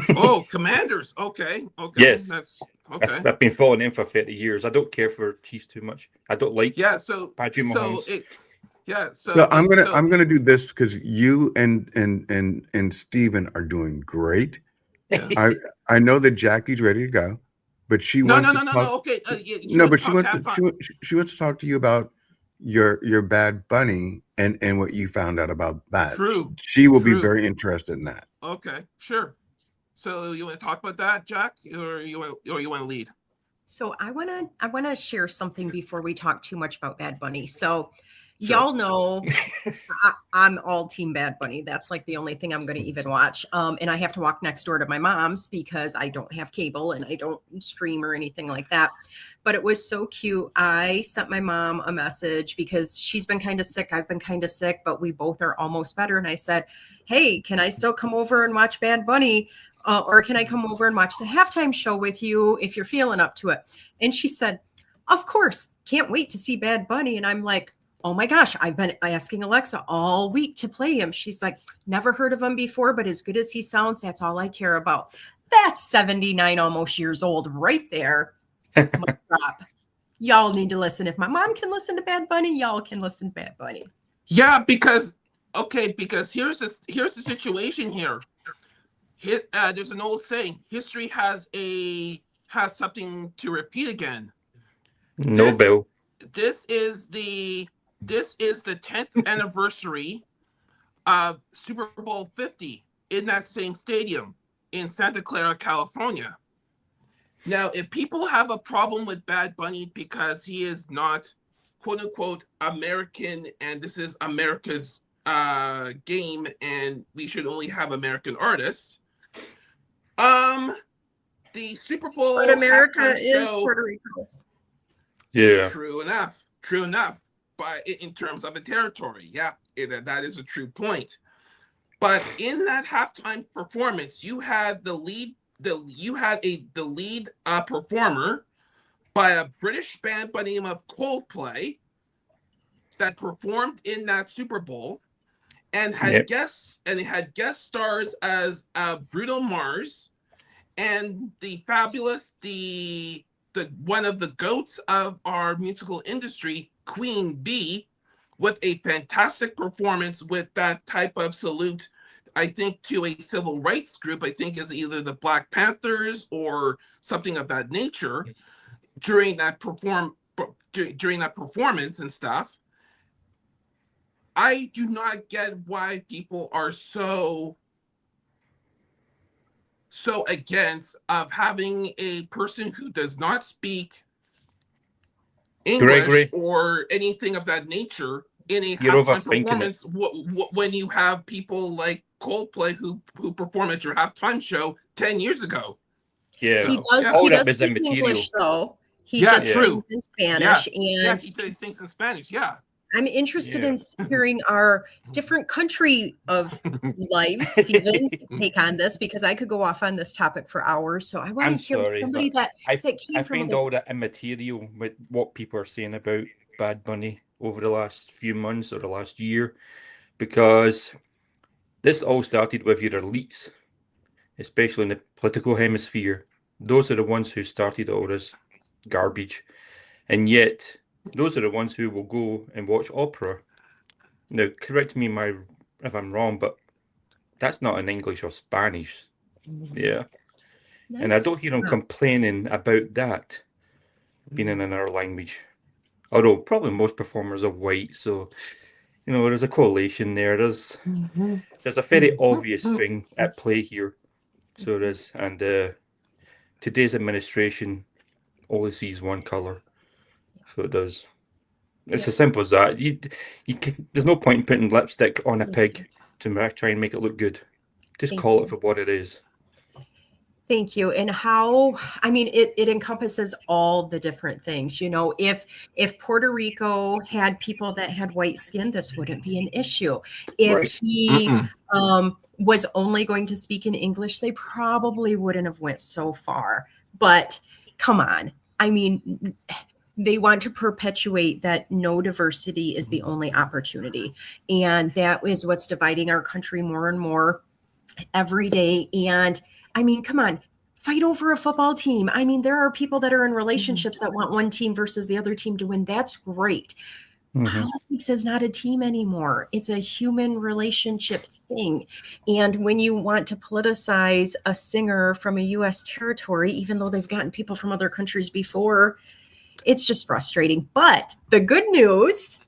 Oh, Commanders. Okay. Yes. That's okay. I've been following them for 30 years. I don't care for Chiefs too much. I don't like Patrick Mahomes. So I'm gonna do this because you and Steven are doing great. Yeah. I know that Jackie's ready to go, but she No. wants to talk. Okay. She wants to talk to you about your Bad Bunny and what you found out about that. True. She will be very interested in that. Okay. Sure. So you want to talk about that, Jack, or you want to lead? So I wanna share something before we talk too much about Bad Bunny. So y'all know I'm all team Bad Bunny. That's like the only thing I'm going to even watch. And I have to walk next door to my mom's because I don't have cable and I don't stream or anything like that. But it was so cute. I sent my mom a message because she's been kind of sick. I've been kind of sick, but we both are almost better. And I said, hey, can I still come over and watch Bad Bunny? Or can I come over and watch the halftime show with you if you're feeling up to it? And she said, of course, can't wait to see Bad Bunny. And I'm like, oh my gosh, I've been asking Alexa all week to play him. She's like, never heard of him before, but as good as he sounds, that's all I care about. That's 79 almost years old right there. Y'all need to listen. If my mom can listen to Bad Bunny, y'all can listen to Bad Bunny. Yeah, because here's the situation here. There's an old saying: history has something to repeat again. No, Bill. This is the 10th anniversary of Super Bowl 50 in that same stadium in Santa Clara, California. Now, if people have a problem with Bad Bunny because he is not, quote unquote, American, and this is America's game, and we should only have American artists, the Super Bowl. But America is show, Puerto Rico. Yeah. True enough. But in terms of a territory, that is a true point. But in that halftime performance, you had the lead performer by a British band by the name of Coldplay that performed in that Super Bowl and had guests, and it had guest stars as Bruno Mars and the fabulous the one of the goats of our musical industry, Queen Bee, with a fantastic performance with that type of salute, I think, to a civil rights group. I think is either the Black Panthers or something of that nature during that performance and stuff. I do not get why people are so against of having a person who does not speak English Gregory, or anything of that nature in a you're halftime overthinking performance when you have people like Coldplay who perform at your halftime show 10 years ago. Yeah. He does speak English, though. He just sings in Spanish. And he sings in Spanish, I'm interested in hearing our different country of lives, Stephen's take on this, because I could go off on this topic for hours. So I want to hear somebody that came I from find all that immaterial with what people are saying about Bad Bunny over the last few months or the last year, because this all started with your elites, especially in the political hemisphere. Those are the ones who started all this garbage. And yet, those are the ones who will go and watch opera. Now, correct me if I'm wrong, but that's not in English or Spanish. Yeah. And I don't hear them complaining about that being in another language. Although probably most performers are white, so there's a correlation there. There's a very obvious thing at play here. So there is, and today's administration only sees one color, so it does. It's as simple as that. There's no point in putting lipstick on a pig to try and make it look good. Just call it for what it is. Thank you. And it encompasses all the different things. If Puerto Rico had people that had white skin, this wouldn't be an issue. If he was only going to speak in English, they probably wouldn't have went so far. But come on. They want to perpetuate that no diversity is the only opportunity. And that is what's dividing our country more and more every day. And come on, fight over a football team. There are people that are in relationships that want one team versus the other team to win. That's great. Politics is not a team anymore. It's a human relationship thing. And when you want to politicize a singer from a U.S. territory, even though they've gotten people from other countries before, it's just frustrating. But the good news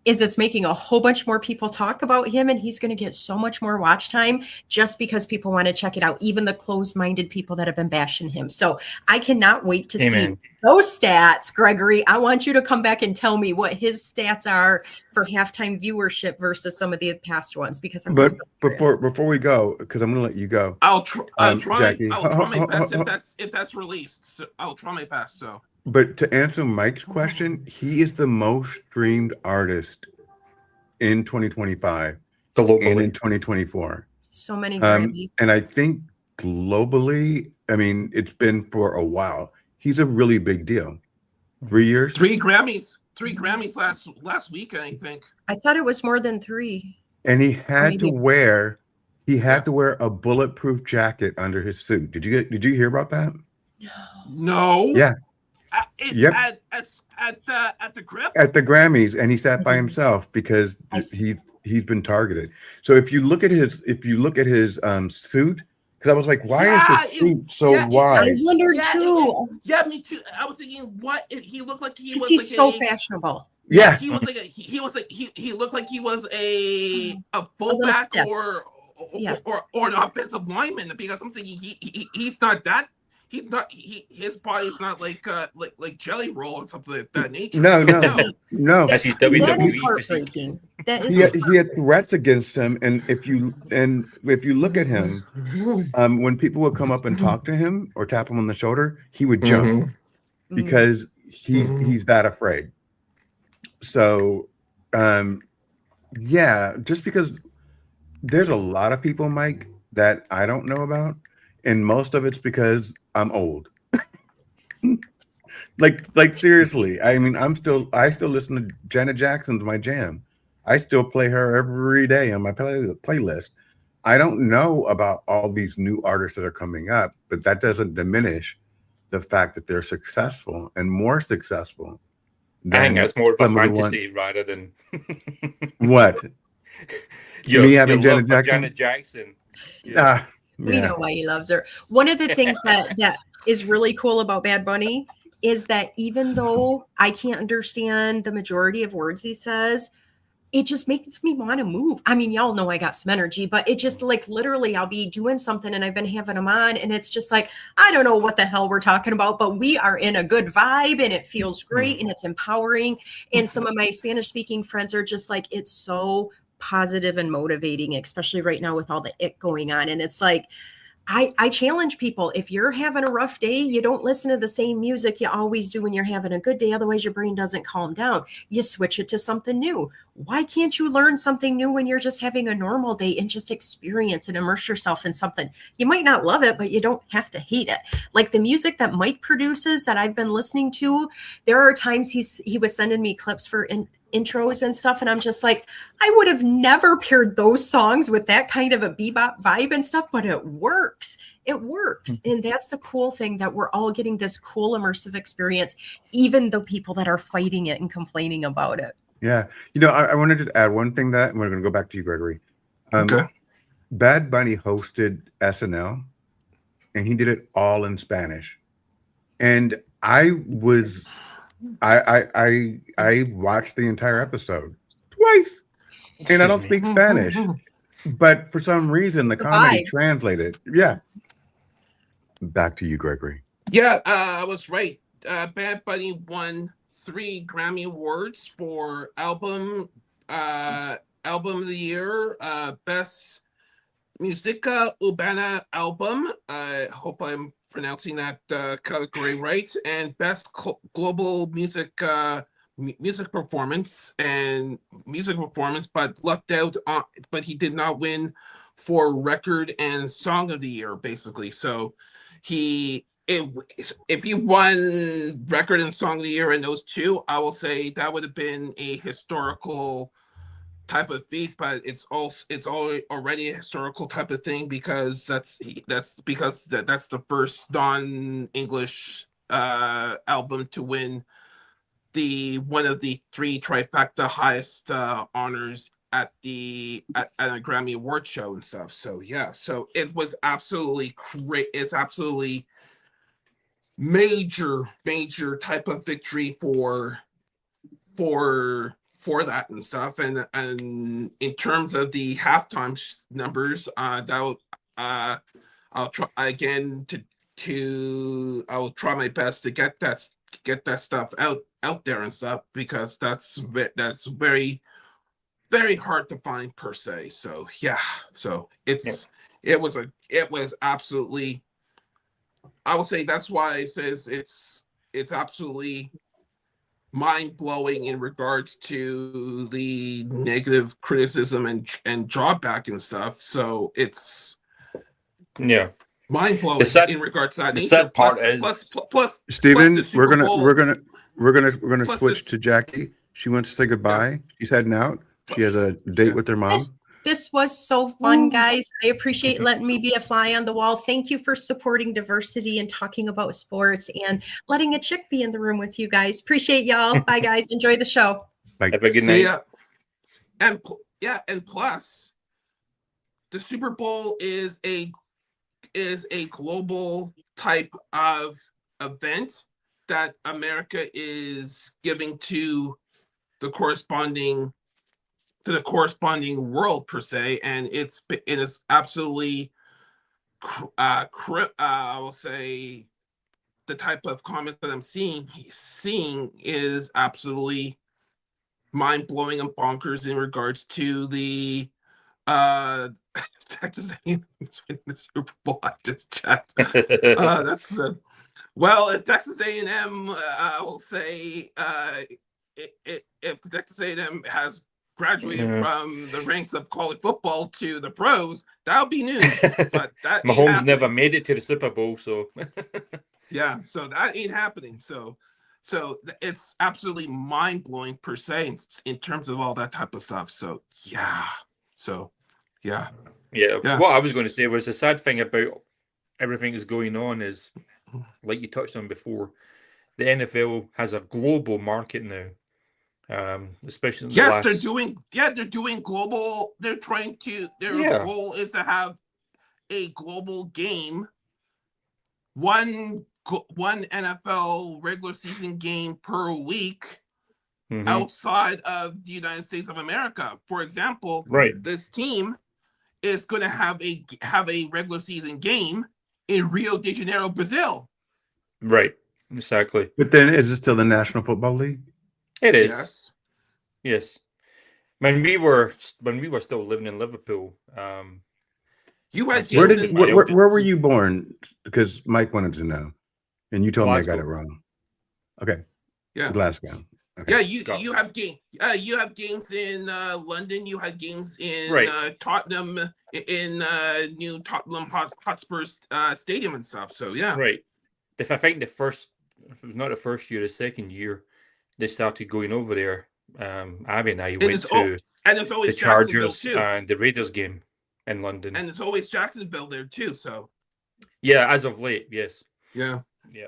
is it's making a whole bunch more people talk about him, and he's going to get so much more watch time just because people want to check it out, even the closed-minded people that have been bashing him. So I cannot wait to see those stats. Gregory, I want you to come back and tell me what his stats are for halftime viewership versus some of the past ones, because before we go, because I'm going to let you go. I'll try Jackie. my best if that's released. So I'll try my best. So. But to answer Mike's question, he is the most streamed artist in 2025 globally and in 2024. So many Grammys. And I think globally, it's been for a while. He's a really big deal. 3 years? 3 Grammys. 3 Grammys last weekend, I think. I thought it was more than 3. And he had to wear a bulletproof jacket under his suit. Did you hear about that? No. Yeah. At the grip at the Grammys, and he sat by himself because he's been targeted. So if you look at his suit, because I was like, why is his suit so wide? I wondered too. Yeah, me too. I was thinking, what he looked like he was. He's so fashionable. Yeah, he looked like he was a fullback or an offensive lineman, because I'm thinking he's not that. His body's not like jelly roll or something like that nature. No. That's his WWE. That is heartbreaking. He had threats against him, and if you look at him, when people would come up and talk to him or tap him on the shoulder, he would jump because he's that afraid. So, just because there's a lot of people, Mike, that I don't know about. And most of it's because I'm old. like seriously. I still listen to Janet Jackson's my jam. I still play her every day on my playlist. I don't know about all these new artists that are coming up, but that doesn't diminish the fact that they're successful and more successful. I think that's more of a fantasy rather than what? Me having Janet Jackson. Yeah. We know why he loves her. One of the things that is really cool about Bad Bunny is that even though I can't understand the majority of words he says, it just makes me want to move. Y'all know I got some energy, but it just literally I'll be doing something and I've been having them on and it's just I don't know what the hell we're talking about, but we are in a good vibe and it feels great and it's empowering. And some of my Spanish speaking friends are just it's so positive and motivating, especially right now with all the it going on. And it's I challenge people, if you're having a rough day, you don't listen to the same music you always do when you're having a good day. Otherwise, your brain doesn't calm down. You switch it to something new. Why can't you learn something new when you're just having a normal day and just experience and immerse yourself in something? You might not love it, but you don't have to hate it. Like the music that Mike produces that I've been listening to, there are times he was sending me clips for, and intros and stuff, and I'm just like, I would have never paired those songs with that kind of a bebop vibe and stuff, but it works. It works. And that's the cool thing, that we're all getting this cool immersive experience, even the people that are fighting it and complaining about it. Yeah. I wanted to add one thing that, and we're going to go back to you, Gregory. Okay. Bad Bunny hosted SNL, and he did it all in Spanish. And I watched the entire episode twice, and I don't speak Spanish, but for some reason the comedy translated. Yeah. Back to you, Gregory. Yeah, I was right. Bad Bunny won 3 Grammy Awards for album of the year, best Musica Urbana album. I hope I'm pronouncing that category right, and best global music performance, but lucked out on, but he did not win for record and song of the year, basically. So if you won record and song of the year in those 2, I will say that would have been a historical type of feat, but it's already a historical type of thing, because that's the first non-English album to win one of the 3 trifecta highest honors at a Grammy Award show and stuff. So yeah, so it was absolutely great. It's absolutely major type of victory for that and stuff. And in terms of the halftime numbers, I'll try again I will try my best to get that stuff out there and stuff, because that's very, very hard to find per se. So yeah, so it was absolutely, I will say that's why it says it's absolutely mind-blowing in regards to the negative criticism and drawback and stuff. So it's mind-blowing in regards to that. The sad part is plus Steven, plus we're gonna plus switch to Jackie. She wants to say goodbye. Yeah. She's heading out. She has a date with her mom. This was so fun, guys. I appreciate letting me be a fly on the wall. Thank you for supporting diversity and talking about sports and letting a chick be in the room with you guys. Appreciate y'all. Bye, guys. Enjoy the show. Bye. Have a good night. And plus, the Super Bowl is a global type of event that America is giving to the corresponding world per se, and it is absolutely I will say the type of comment that I'm seeing is absolutely mind-blowing and bonkers in regards to the Texas A&M winning the Super Bowl. I just checked. That's well, Texas A&M, I will say, if Texas A&M has graduated from the ranks of college football to the pros, that'll be news. But that Mahomes never made it to the Super Bowl, so yeah, so that ain't happening. So it's absolutely mind-blowing per se in terms of all that type of stuff. So yeah. What I was going to say was the sad thing about everything that's going on is, like you touched on before, the NFL has a global market now. Especially they're doing global. They're trying to. Their goal is to have a global game, one NFL regular season game per week, outside of the United States of America. For example, this team is going to have a regular season game in Rio de Janeiro, Brazil. Right, exactly. But then, is it still the National Football League? It is. Yes. When we were still living in Liverpool, you had where were you born? Because Mike wanted to know, and you told Glasgow. me I got it wrong. Okay. Yeah. Glasgow. Okay. Yeah, you have games in London. You had games in Tottenham, in new Tottenham Hotspurs stadium and stuff. So yeah. Right. If it was not the first year, the second year, they started going over there. Abby and I And went it's to and it's the always Jacksonville Chargers too, and the Raiders game in London. and it's always Jacksonville there too. So Yeah, as of late, yes. yeah, Yeah.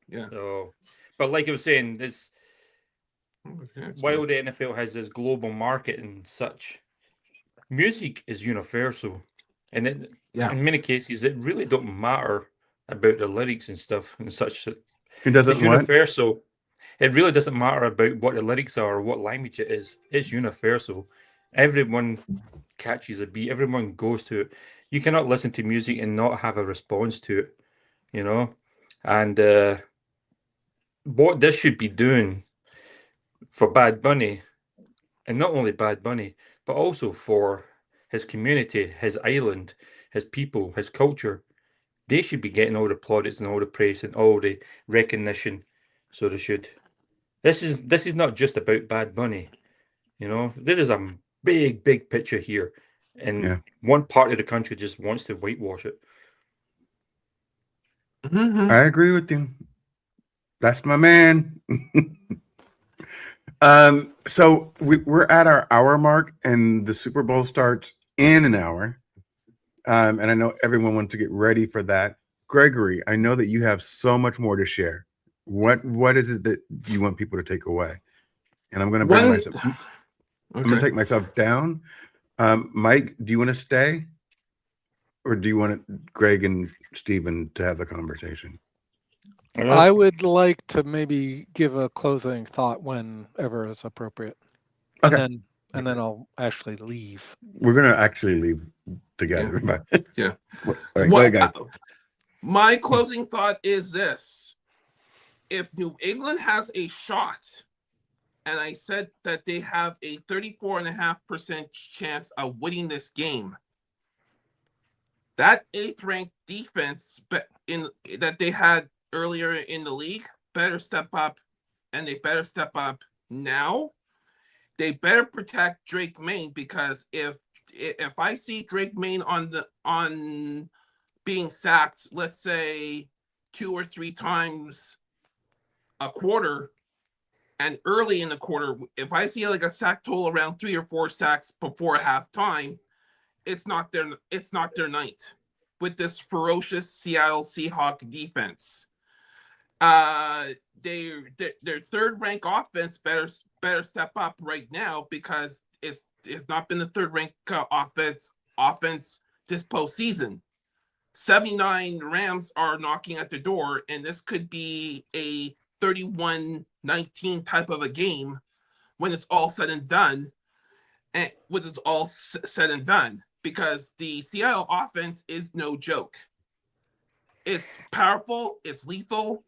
yeah. So, but like I was saying, this while the NFL has this global market and such, music is universal, and Yeah. in many cases, it really don't matter about the lyrics and stuff and such. It It's doesn't what? universal. It really doesn't matter about what the lyrics are or what language it is. It's universal. Everyone catches a beat. Everyone goes to it. You cannot listen to music and not have a response to it, you know? And what this should be doing for Bad Bunny, and not only Bad Bunny, but also for his community, his island, his people, his culture, they should be getting all the plaudits and all the praise and all the recognition. So they should. This is not just about Bad Bunny, you know. There is a big picture here, and Yeah. one part of the country just wants to whitewash it. Mhm. I agree with you. That's my man. So we're at our hour mark, and the Super Bowl starts in an hour. And I know everyone wants to get ready for that. Gregory, I know that you have so much more to share. What is it that you want people to take away? And I'm going to bring One- myself. I'm going to take myself down. Mike, do you want to stay, or do you want Greg and Stephen to have the conversation? I would like to maybe give a closing thought whenever it's appropriate, and Okay. then I'll actually leave. We're going to actually leave together. Yeah. All right, go ahead, guys. My closing thought is this: if New England has a shot, and I said that they have a 34.5% chance of winning this game, that 8th-ranked defense that they had earlier in the league better step up, and they better step up now. They better protect Drake Main, because if I see Drake Main on being sacked, let's say 2 or 3 times a quarter, and early in the quarter, if I see like a sack total around 3 or 4 sacks before halftime, it's not their night with this ferocious Seattle Seahawks defense. Their 3rd-ranked offense better step up right now, because it's not been the 3rd-ranked offense this postseason. 79 Rams are knocking at the door, and this could be a 31-19 type of a game when it's all said and done. And when it's all said and done, because the Seattle offense is no joke. It's powerful. It's lethal.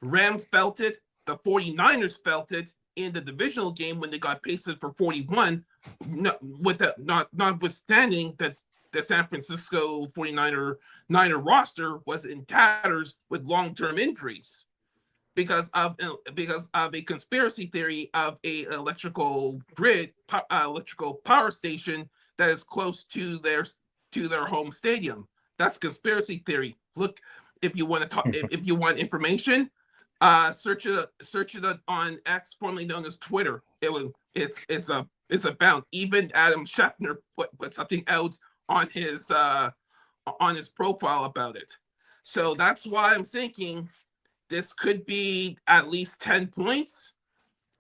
Rams felt it. The 49ers felt it in the divisional game when they got pasted for 41, notwithstanding that the San Francisco 49er roster was in tatters with long-term injuries because of a conspiracy theory of a electrical power station that is close to their home stadium. That's conspiracy theory. Look, if you want to talk, if you want information, search it on X, formerly known as Twitter. It's about. Even Adam Schefter put something out on his profile about it. So that's why I'm thinking this could be at least 10 points.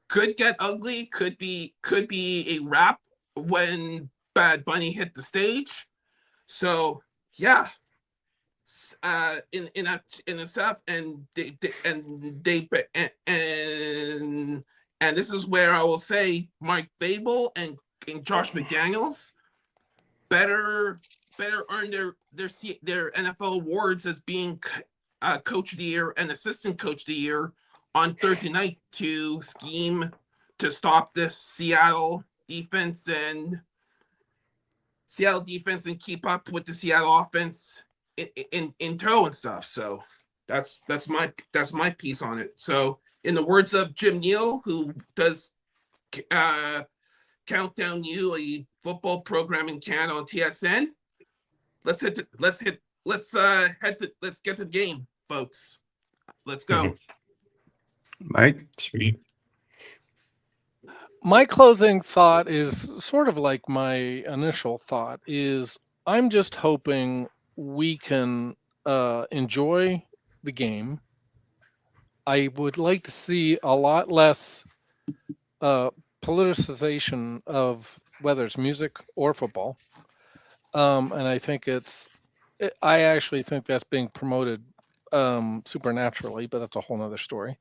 Could get ugly. Could be a wrap when Bad Bunny hit the stage. So yeah. In the South, and this is where I will say Mike Babel and Josh McDaniels better earn their NFL awards as being coach of the year and assistant coach of the year on Thursday night to scheme to stop this Seattle defense and keep up with the Seattle offense in tow and stuff. So that's my piece on it. So in the words of Jim Neal, who does Countdown U, a football program in Canada on TSN, let's get to the game, folks. Let's go. Mike? Sweet. My closing thought is sort of like my initial thought is I'm just hoping we can enjoy the game. I would like to see a lot less politicization of whether it's music or football. And I think I actually think that's being promoted supernaturally, but that's a whole nother story.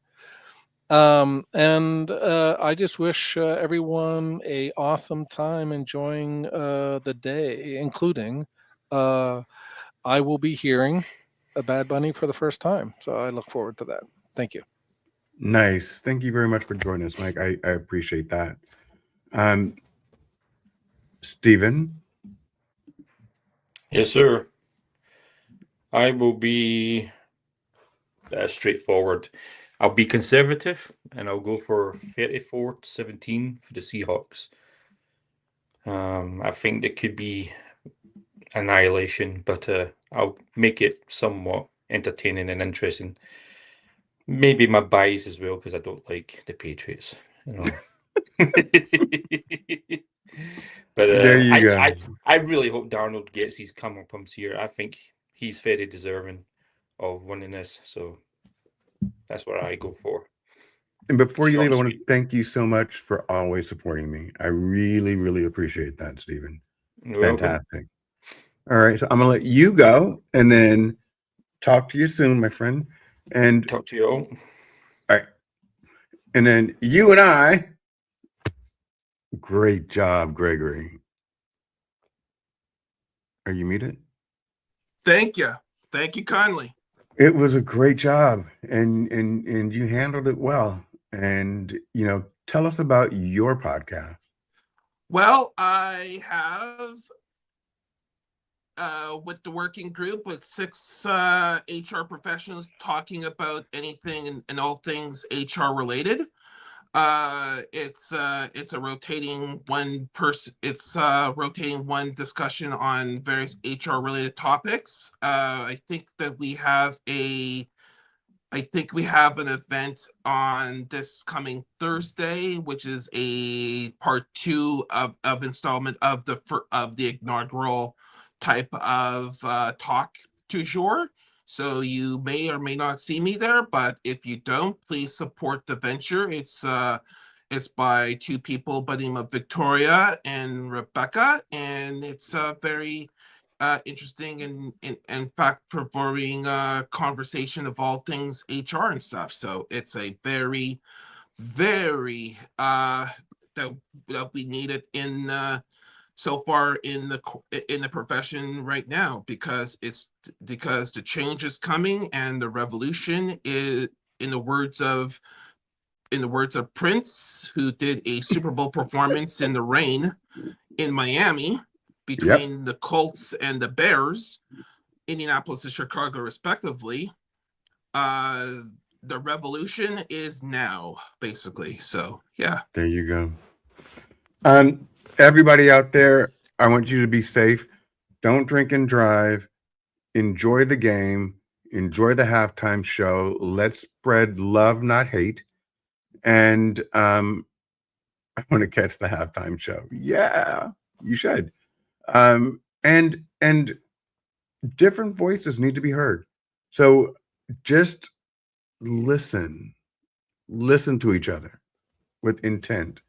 And I just wish everyone a awesome time enjoying the day, including I will be hearing a Bad Bunny for the first time. So I look forward to that. Thank you. Nice. Thank you very much for joining us, Mike. I appreciate that. Stephen? Yes, sir. I will be straightforward. I'll be conservative, and I'll go for 34-17 for the Seahawks. I think there could be annihilation, but I'll make it somewhat entertaining and interesting. Maybe my bias as well, because I don't like the Patriots. But There you go. I really hope Darnold gets his comeuppance here. I think he's very deserving of winning this. So that's what I go for. And before you Short leave, I and want to sweet. thank you so much for always supporting me. I really, really appreciate that, Stephen. You're welcome. Fantastic. All right, so I'm gonna let you go and then talk to you soon, my friend. And Talk to you all. all right, and then you and I. Great job, Gregory. Are you muted? Thank you kindly. It was a great job, and you handled it well. And tell us about your podcast. Well, I have with the working group with 6 HR professionals talking about anything and all things HR related. It's a rotating one person. It's rotating one discussion on various HR related topics. I think we have an event on this coming Thursday, which is a part 2 of installment of the inaugural type of talk du jour. So you may or may not see me there, but if you don't, please support the venture. It's by 2 people by the name of Victoria and Rebecca, and it's a very interesting and fact-provoking conversation of all things HR and stuff. So it's a very, very that we need it in so far in the profession right now, because the change is coming and the revolution is, in the words of Prince, who did a Super Bowl performance in the rain in Miami between the Colts and the Bears, Indianapolis and Chicago respectively. The revolution is now, basically. So yeah. There you go. Everybody out there, I want you to be safe. Don't drink and drive. Enjoy the game. Enjoy the halftime show. Let's spread love, not hate. And I want to catch the halftime show. Yeah, you should. And different voices need to be heard. So just listen to each other with intent.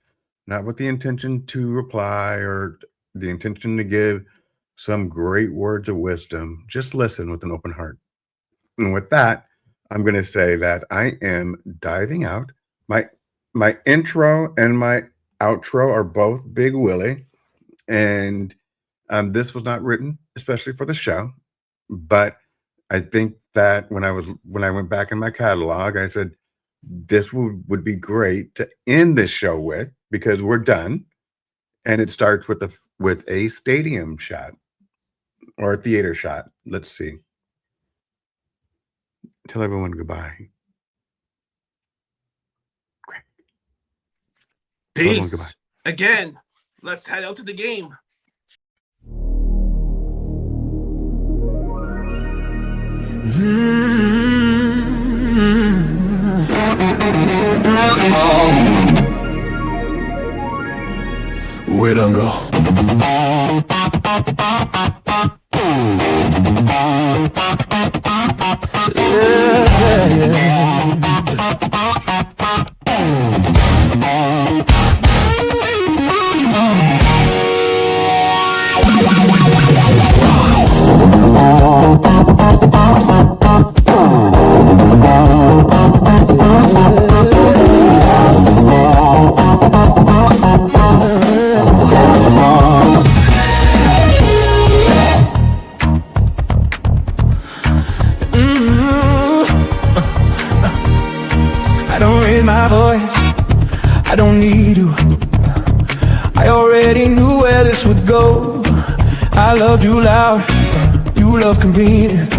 Not with the intention to reply or the intention to give some great words of wisdom. Just listen with an open heart. And with that, I'm going to say that I am diving out. My intro and my outro are both Big Willie. And this was not written especially for the show. But I think that when I went back in my catalog, I said, this would be great to end this show with, because we're done, and it starts with a stadium shot or a theater shot. Let's see. Tell everyone goodbye. Great. Peace. Goodbye. Again, let's head out to the game. we don't go. I don't raise my voice, I don't need to. I already knew where this would go. I loved you loud, you love convenient.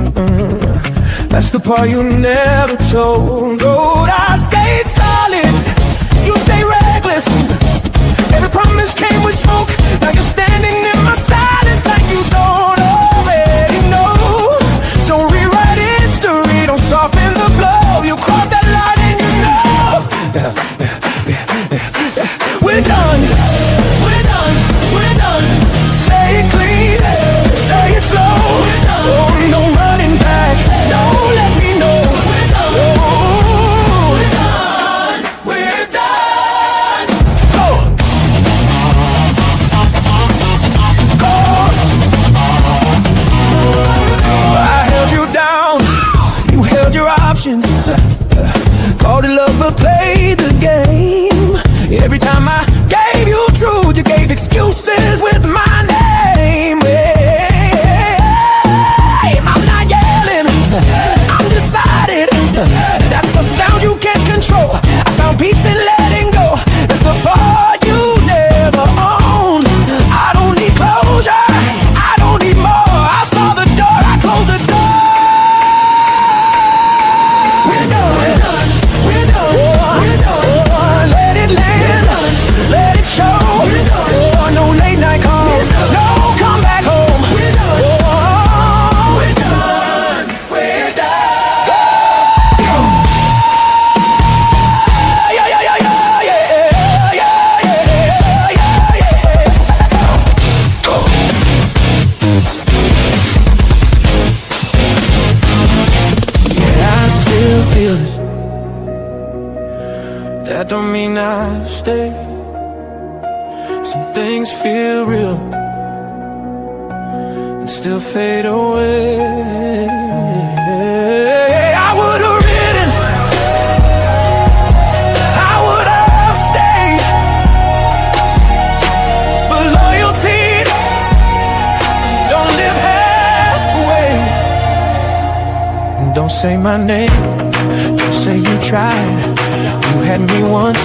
That's the part you never told. Oh, I stayed solid, you stay reckless. Every promise came with smoke. Now you're standing in my silence like you don't already know. Don't rewrite history, don't soften the blow. You crossed that line and you know. We're done, we're done, we're done. Say it clean, say it slow. Oh, no running back, no, let me know. We're done, oh, we're done, we're done. Go. Go. I held you down, you held your options. Called it love but played the game. Every time I gave you truth, you gave excuses with my name. Hey, I'm not yelling, I'm decided. That's the sound you can't control. I found peace in letting go. It's the part you never owned. I don't need closure, I don't need more. I saw the door, I closed the door. We're done, we're done, we're done, we're done. Let it land, let it show. Oh, no late night calls, no come back home. We're done, oh, we're done, we're done. Yeah, yeah, yeah, yeah, yeah, yeah, yeah, yeah, yeah. Go. Yeah, I still feel it. That don't mean I stay. Some things feel real and still fade away. I would have ridden, I would have stayed, but loyalty don't live halfway. Don't say my name, don't say you tried. You had me once,